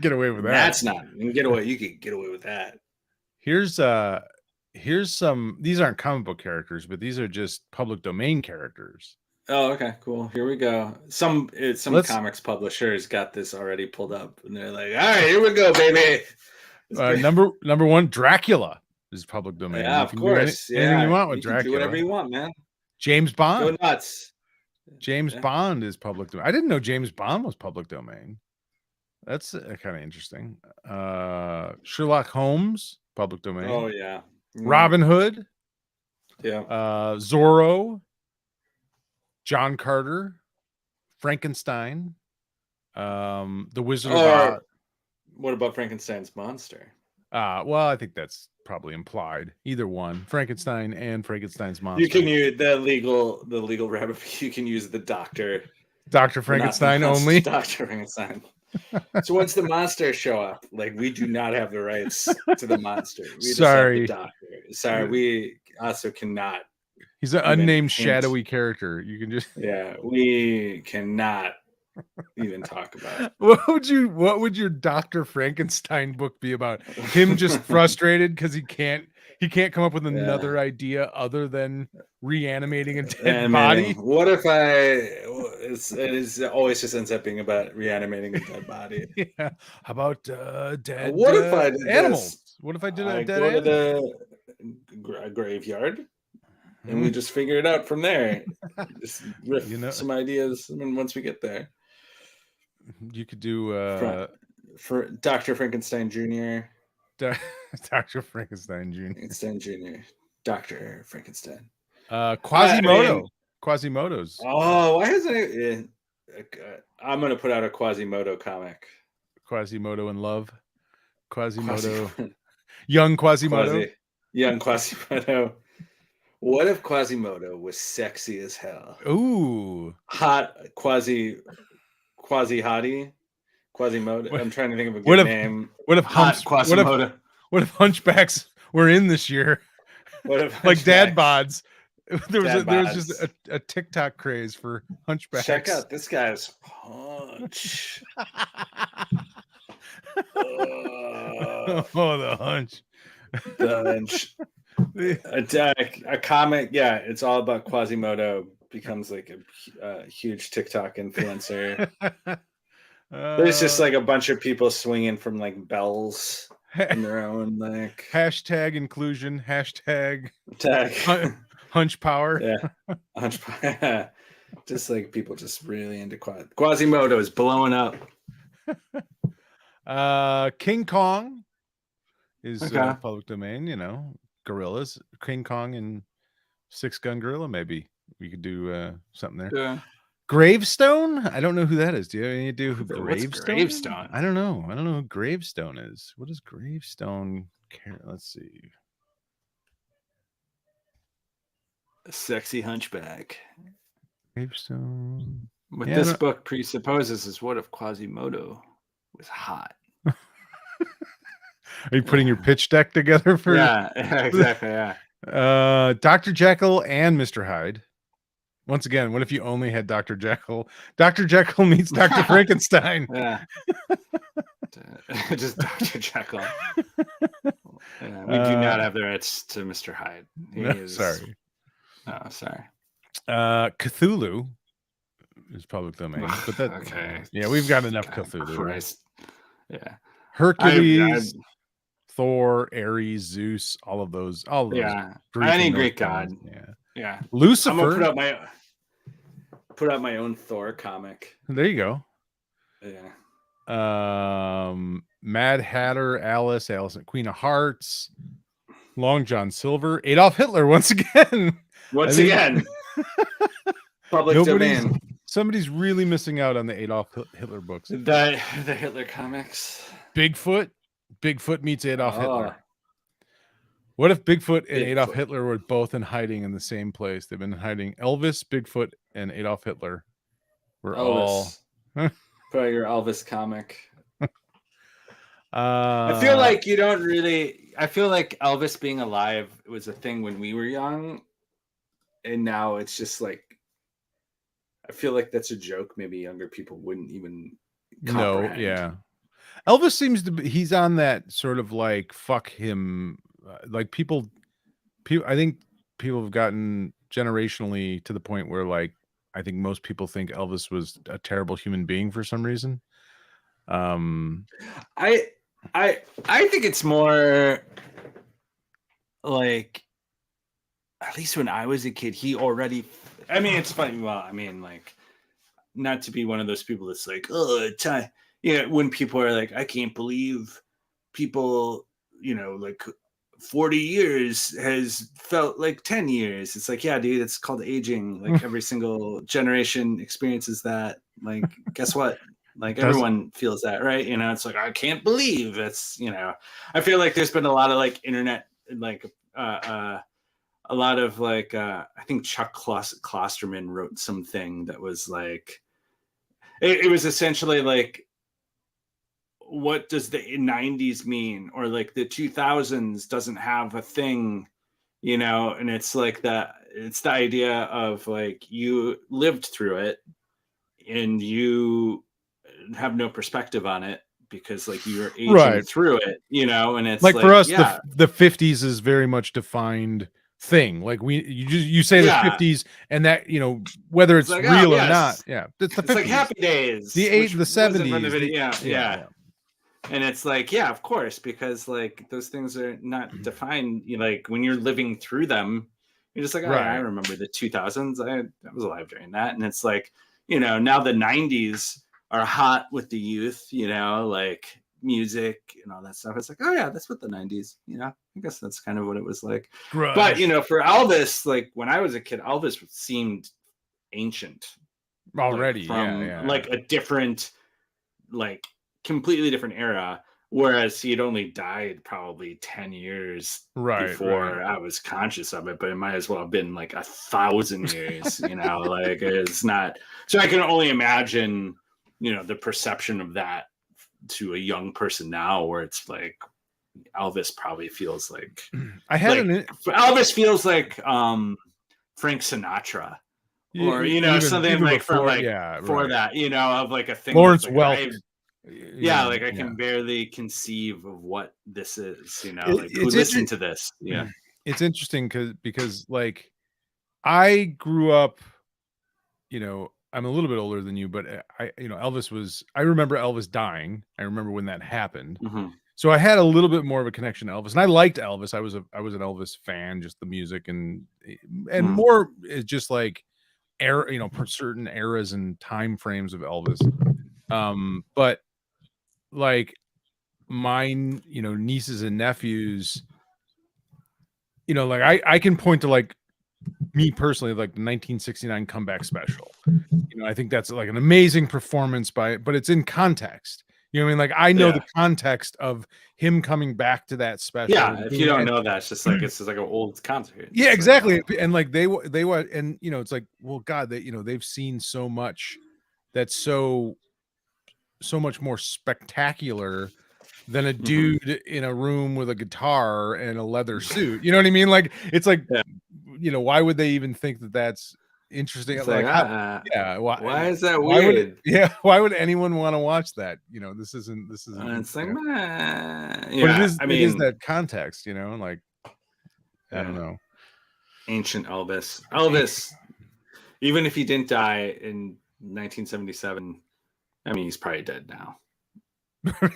Get away with that. That's not. You could get away with that. Here's some, these aren't comic book characters, but these are just public domain characters. Oh, okay, cool. Here we go. Some comics publishers got this already pulled up, and they're like, all right, here we go, baby. Number one, Dracula is public domain. Yeah, of course. Anything you want with Dracula. Do whatever you want, man. James Bond. Go nuts. James Bond is public domain. I didn't know James Bond was public domain. That's kind of interesting. Sherlock Holmes, public domain. Oh, yeah. Robin Hood. Yeah. Zorro. John Carter. Frankenstein. The Wizard of Oz. What about Frankenstein's monster? Well, I think that's probably implied. Either one, Frankenstein and Frankenstein's monster. You can use the legal rabbit. You can use the Dr. Frankenstein only. Dr. Frankenstein. So once the monsters show up, like, we do not have the rights to the monster. We just have the Doctor. Sorry, we also cannot. He's an unnamed shadowy character. You can just we cannot even talk about it. What would your Dr. Frankenstein book be about? Him just frustrated because he can't come up with another idea other than reanimating a dead body. What if it always just ends up being about reanimating a dead body? Yeah. How about dead what if I did animals? This? What if I did a dead go animal? To the graveyard and we just figure it out from there. Just riff some ideas once we get there. You could do for Dr. Frankenstein Jr. Dr. Frankenstein Jr. Dr. Frankenstein. Quasimodo. Quasimodo's. Oh, why hasn't it? I'm gonna put out a Quasimodo comic. Quasimodo in love. Quasimodo. Young Quasimodo. Young Quasimodo. What if Quasimodo was sexy as hell? Ooh. Hot quasi hottie. Quasimodo. I'm trying to think of a What good if- name. What if Hot Quasimodo. What if hunchbacks were in this year? What if Like dad hunchbacks- bods? There was Dad just bods. a TikTok craze for hunchbacks. Check out this guy's hunch. Oh, the hunch. The hunch. A comic, yeah, it's all about Quasimodo becomes like a huge TikTok influencer. There's just like a bunch of people swinging from like bells in their own like hashtag inclusion, hashtag tag. hunch power. Yeah, hunch power. Just like people just really into Quasimodo is blowing up. King Kong is Okay. public domain, you know, gorillas. King Kong and Six Gun Gorilla, maybe we could do something there. Yeah. Gravestone? I don't know who that is. Do you have any idea who What's Gravestone? Gravestone? I don't know. I don't know who Gravestone is. What is Gravestone? Let's see. A sexy hunchback. Gravestone. What Yeah, this book presupposes is what if Quasimodo was hot? Are you putting your pitch deck together for? Yeah, exactly. Yeah. Dr. Jekyll and Mr. Hyde. Once again, what if you only had Dr. Jekyll? Dr. Jekyll meets Dr. Frankenstein. Yeah. Just Dr. Jekyll. Yeah, we do not have the rights to Mr. Hyde. He is... Sorry. Oh, sorry. Cthulhu is public domain. But that, okay. Yeah, we've got enough God Cthulhu. Christ. Yeah. Hercules, Thor, Ares, Zeus, all of those. Yeah. Greek Any and Greek Norse god. gods. Yeah. Yeah. Lucifer. I'm gonna put out my own Thor comic. There you go. Yeah. Mad Hatter, Alice and Queen of Hearts, Long John Silver, Adolf Hitler once again. Once again. Public domain. Somebody's really missing out on the Adolf Hitler books. The Hitler comics. Bigfoot meets Adolf Hitler. What if Bigfoot and Adolf Hitler were both in hiding in the same place? They've been hiding. Elvis, Bigfoot, and Adolf Hitler were all. Put out your Elvis comic. I feel like you don't really. I feel like Elvis being alive was a thing when we were young, and now it's just like. I feel like that's a joke. Maybe younger people wouldn't even. Comprehend. No, yeah. Elvis seems to be. He's on that sort of like fuck him. Like people. I think people have gotten generationally to the point where like I think most people think Elvis was a terrible human being for some reason. I think it's more like at least when I was a kid, he already. I mean, it's funny. Well, I mean, like, not to be one of those people that's like, oh, when people are like, I can't believe people, like 40 years has felt like 10 years. It's like, yeah, dude, it's called aging. Like every single generation experiences that. Like, guess what? Like everyone feels that, right? It's like, I can't believe it's, I feel like there's been a lot of like internet, like, a lot of like, I think Chuck Klosterman wrote something that was like, it was essentially like, what does the 90s mean? Or like the 2000s doesn't have a thing, and it's like that. It's the idea of like, you lived through it and you have no perspective on it because like you're aging through it, and it's like for us, yeah. the 50s is very much defined thing. Like you say the 50s and that, whether it's like, real or not. Yeah. It's the 50s. Like Happy Days. The 70s. Yeah. And it's like, yeah, of course, because like those things are not defined. Like when you're living through them, you're just like, oh, I remember the 2000s. I was alive during that. And it's like, now the 90s are hot with the youth, like music and all that stuff. It's like, oh yeah, that's what the 90s, I guess that's kind of what it was like. Grudge. But for Elvis, like when I was a kid, Elvis seemed ancient already, like, from like a different, like completely different era. Whereas he'd only died probably 10 years before I was conscious of it, but it might as well have been like 1,000 years, like it's not. So I can only imagine, the perception of that to a young person now, where it's like Elvis probably feels like Elvis feels like Frank Sinatra. Or something even like before, that, of like a thing. Lawrence like, Welk. I can barely conceive of what this is, like who listened to this. Yeah. It's interesting because like I grew up, I'm a little bit older than you, but I remember Elvis dying. I remember when that happened. Mm-hmm. So I had a little bit more of a connection to Elvis, and I liked Elvis. I was an Elvis fan, just the music and more just like for certain eras and time frames of Elvis. But like my nieces and nephews, like I can point to like me personally, like the 1969 comeback special. I think that's like an amazing performance but it's in context. You know what I mean? Like I know the context of him coming back to that special. Yeah, if you don't know that, it's just like an old concert. Yeah, exactly. And like they and it's like, well, God, they've seen so much that's so much more spectacular than a dude in a room with a guitar and a leather suit. You know what I mean? Like it's like, why would they even think that that's interesting? It's like why is that weird? Why would anyone want to watch that? This isn't it's like, but it is that context, like I don't know. Ancient Elvis, even if he didn't die in 1977, I mean, he's probably dead now.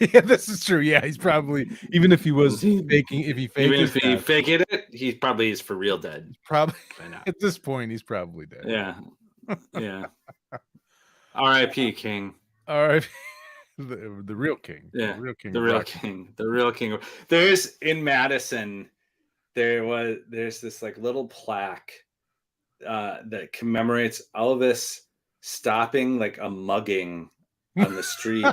Yeah, this is true. Yeah, he's probably, even if he was faking, if he faked it, he probably is for real dead. Probably at this point, he's probably dead. Yeah, yeah. R.I.P. King. R.I.P. The real king. Yeah, the real king. The real king. There's in Madison. There's this like little plaque that commemorates Elvis stopping like a mugging on the street.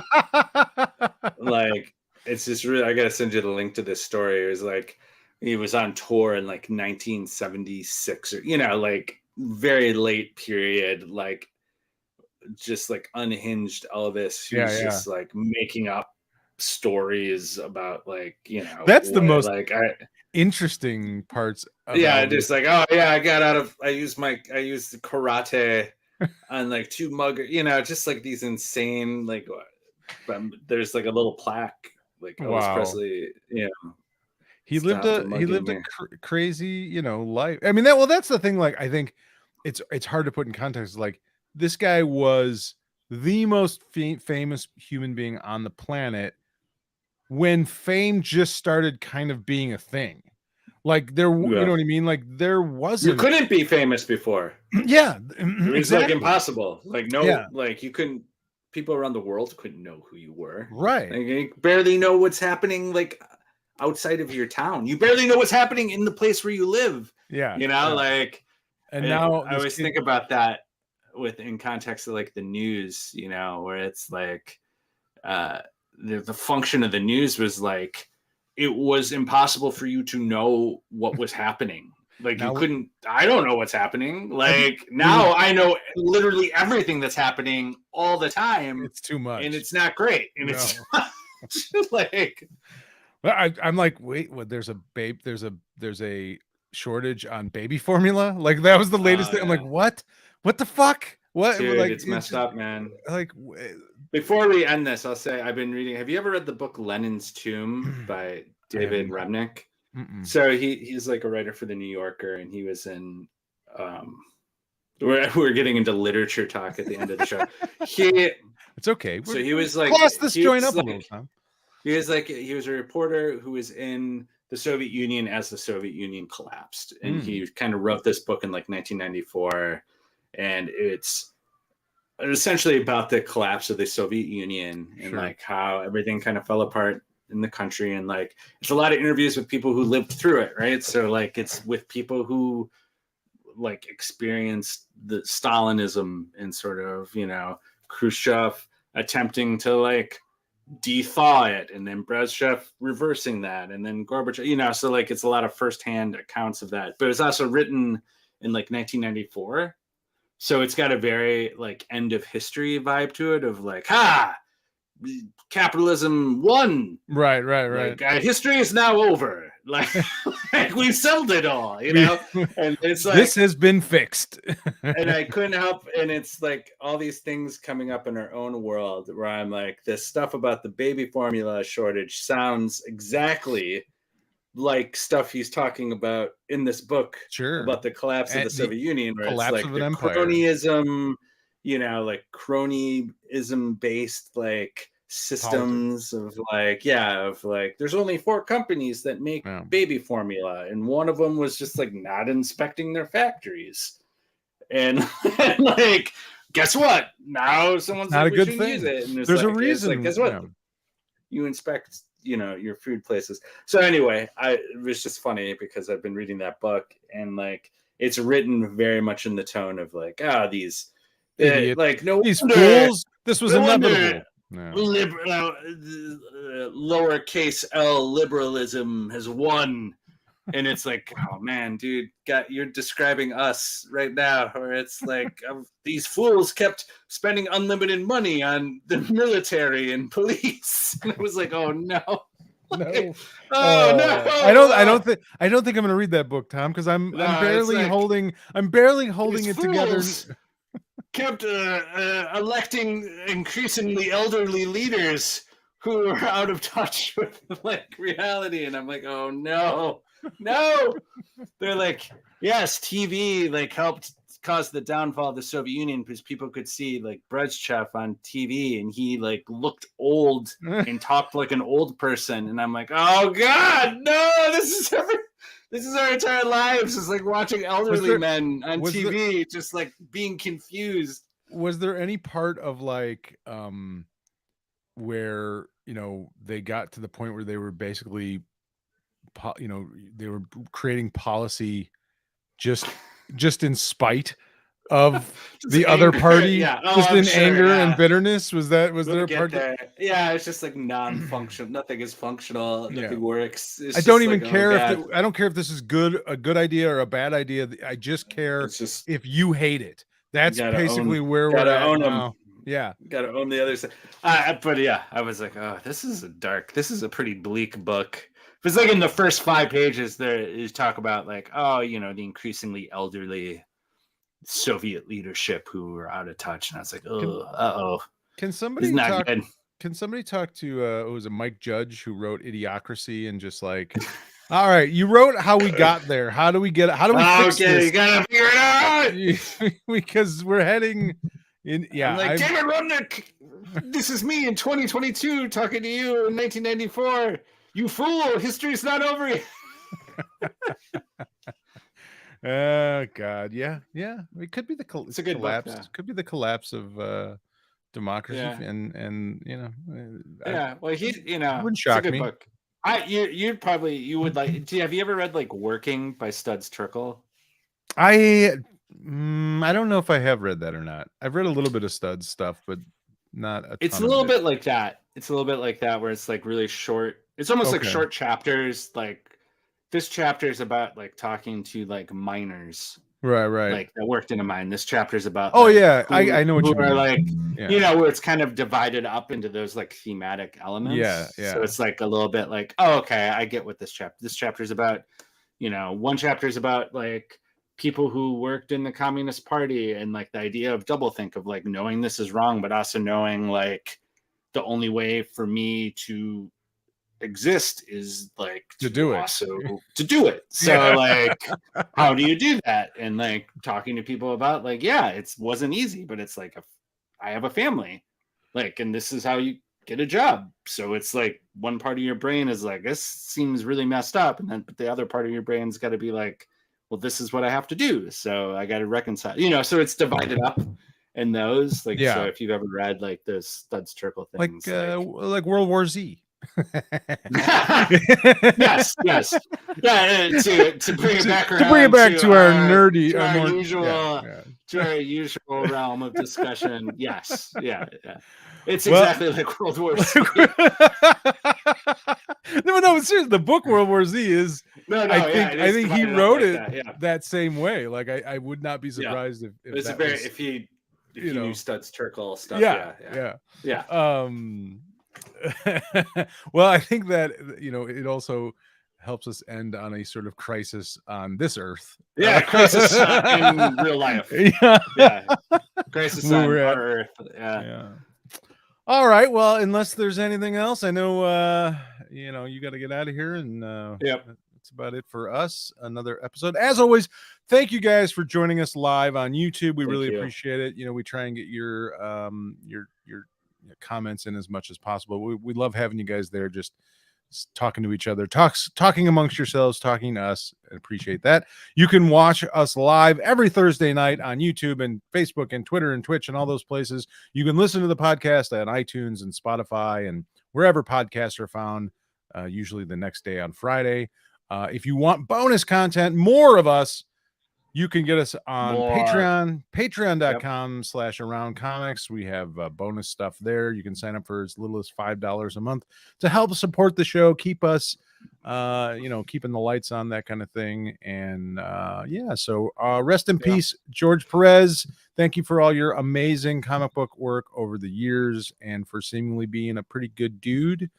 Like it's just really, I gotta send you the link to this story. It was like he was on tour in like 1976 or like very late period, like just like unhinged Elvis who's just like making up stories about like that's the most like interesting parts of Elvis. Just like I used the karate on like two mugger, just like these insane like there's like a little plaque like Elvis Presley, he lived a crazy life. I mean that's the thing, like I think it's hard to put in context. Like this guy was the most famous human being on the planet when fame just started kind of being a thing. Like you know what I mean? Like there wasn't. You couldn't be famous before. Yeah, it was like impossible. Like like you couldn't. People around the world couldn't know who you were. Right. Like, you barely know what's happening like outside of your town. You barely know what's happening in the place where you live. Yeah. Like. And now I always think about that in context of like the news. Where it's like the function of the news was like. It was impossible for you to know what was happening. Like now, I don't know what's happening. Like now I know literally everything that's happening all the time. It's too much. And it's not great. And it's like, I'm like, wait, what? There's a shortage on baby formula. Like that was the latest thing. I'm like, what the fuck? What? Dude, like it's messed up, man. Like, before we end this, I'll say I've been reading. Have you ever read the book Lenin's Tomb by David Remnick? So he's like a writer for the New Yorker, and he was in. We're getting into literature talk at the end of the show. It's okay. So he was like, class this joint up a little time. He was a reporter who was in the Soviet Union as the Soviet Union collapsed, and he kind of wrote this book in like 1994, and it's essentially about the collapse of the Soviet Union and like how everything kind of fell apart in the country. And like, it's a lot of interviews with people who lived through it. Right. So like, it's with people who like experienced the Stalinism and sort of, Khrushchev attempting to like de-thaw it, and then Brezhnev reversing that, and then Gorbachev, you know, so like it's a lot of firsthand accounts of that. But it's also written in like 1994, so it's got a very like end of history vibe to it, of like, capitalism won, right. like history is now over, like, like we've sold it all, you know. And it's like, this has been fixed. And I couldn't help, and it's like all these things coming up in our own world where I'm like, this stuff about the baby formula shortage sounds exactly like stuff he's talking about in this book, sure, about the collapse of the Soviet Union, where collapse it's like of an the empire. cronyism, you know, like cronyism based like systems of like, of like, there's only 4 companies that make baby formula, and one of them was just like not inspecting their factories, and like, guess what, now someone's not like, a good we thing. use it, and there's like, a reason, like, guess what, you inspect, you know, your food places. So anyway, it was just funny because I've been reading that book, and like, it's written very much in the tone of like, these like, no, these wonder, fools, this was no inevitable. Lowercase L liberalism has won. And it's like, oh man, dude, you're describing us right now, where it's like, these fools kept spending unlimited money on the military and police. And it was like, oh no. No. No. I don't think I'm going to read that book, Tom, because I'm barely like, holding it together. Kept electing increasingly elderly leaders who are out of touch with like reality, and I'm like, oh no. They're like, yes, TV like helped cause the downfall of the Soviet Union because people could see like Brezhnev on TV, and he like looked old and talked like an old person, and I'm like, oh god, no, this is our entire lives, is like watching elderly men on TV just like being confused. Was there any part of like where, you know, they got to the point where they were basically, you know, they were creating policy just in spite of the other party, just in anger and bitterness? Was there a part there? Yeah, it's just like non-functional. Nothing is functional. Nothing works. It's I don't even care I don't care if this is a good idea or a bad idea. I just care if you hate it. That's basically where we're at now. Yeah, gotta own the other side. But yeah, I was like, oh, this is a pretty bleak book. It's like in the first 5 pages, there is talk about like, oh, you know, the increasingly elderly Soviet leadership who are out of touch, and I was like, oh, Can somebody talk? Good. Can somebody talk to it was a Mike Judge who wrote Idiocracy, and just like, all right, you wrote how we got there. How do we fix this? You gotta figure it out because we're heading in. Yeah, I'm like, David Rudnick, this is me in 2022 talking to you in 1994. You fool! History's not over yet. Oh God, yeah. It could be it's a good collapse. Book, could be the collapse of democracy, and you know. Well, wouldn't shock me. Book. You would like. Have you ever read like Working by Studs Terkel? I don't know if I have read that or not. I've read a little bit of Studs stuff, but not a It's a little bit like that. It's a little bit like that, where it's like really short. It's almost like short chapters. Like this chapter is about like talking to like miners, right, like that worked in a mine. This chapter is about I know what you mean. Like, you know, where it's kind of divided up into those like thematic elements. Yeah. So it's like a little bit like, oh, okay, I get what this chapter is about. You know, one chapter is about like people who worked in the Communist Party, and like the idea of doublethink, of like knowing this is wrong, but also knowing like the only way for me to exist is like to do it. So like, how do you do that? And like talking to people about like, it wasn't easy, but it's like I have a family, like, and this is how you get a job. So it's like one part of your brain is like, this seems really messed up, and then but the other part of your brain's got to be like, well, this is what I have to do, so I got to reconcile, you know. So it's divided up in those, like, so if you've ever read like those Studs Terkel things, like World War Z. yes. To bring it back around, to bring it back to our nerdy, to our usual realm of discussion. Yes. It's exactly like World War Z. No, seriously, the book World War Z is. I think he wrote it that same way. Like I would not be surprised if it's that very was, if he knew Studs Terkel stuff. Yeah. Well, I think that it also helps us end on a sort of crisis on this earth. Crisis in real life. Crisis on our earth. All right. Well, unless there's anything else, I know you got to get out of here, and that's about it for us. Another episode. As always, thank you guys for joining us live on YouTube. We really appreciate it. We try and get your comments in as much as possible. We love having you guys there, just talking to each other, talking amongst yourselves, talking to us. I appreciate that. You can watch us live every Thursday night on YouTube and Facebook and Twitter and Twitch and all those places. You can listen to the podcast on iTunes and Spotify and wherever podcasts are found, usually the next day on Friday. If you want bonus content, more of us, you can get us on Patreon, patreon.com/aroundcomics. We have bonus stuff there. You can sign up for as little as $5 a month to help support the show, keep us, keeping the lights on, that kind of thing. And so rest in peace, George Perez. Thank you for all your amazing comic book work over the years and for seemingly being a pretty good dude.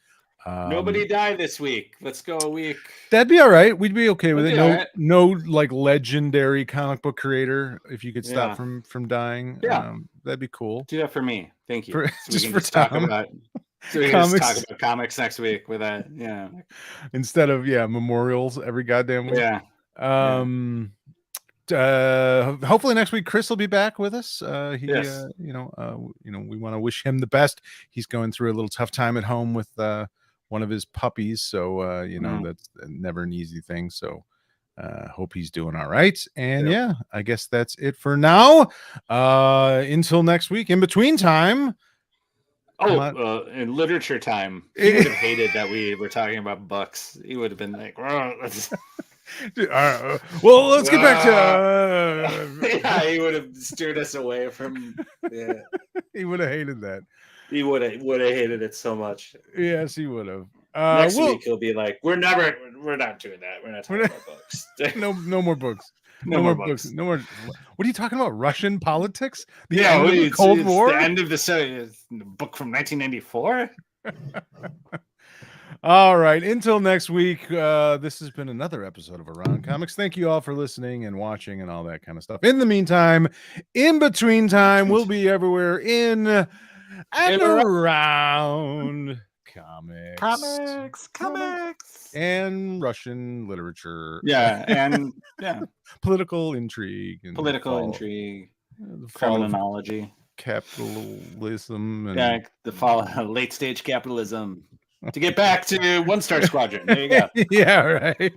Nobody died this week. Let's go a week. That'd be all right. We'd be okay with it. No, like legendary comic book creator. If you could stop from dying, that'd be cool. Do that for me. Thank you. So we can just talk about comics next week with that. Yeah. Instead of memorials every goddamn week. Yeah. Hopefully next week Chris will be back with us. We want to wish him the best. He's going through a little tough time at home with one of his puppies, so that's never an easy thing. So hope he's doing all right. And I guess that's it for now. Until next week. In between time. In literature time, he would have hated that we were talking about books. He would have been like, well, let's get back to he would have steered us away from he would have hated that. He would have hated it so much. Yes, he would have. Next week he'll be like, we're not doing that. We're not talking about books. No more books. No more books. No more. What are you talking about? Russian politics? The Cold War? The end of the book from 1994? All right. Until next week, this has been another episode of Around Comics. Thank you all for listening and watching and all that kind of stuff. In the meantime, in between time, we'll be everywhere in and around comics, and Russian literature. Political intrigue, criminology, capitalism, and the fall of late stage capitalism. To get back to OneStar Squadron. There you go. Yeah, right.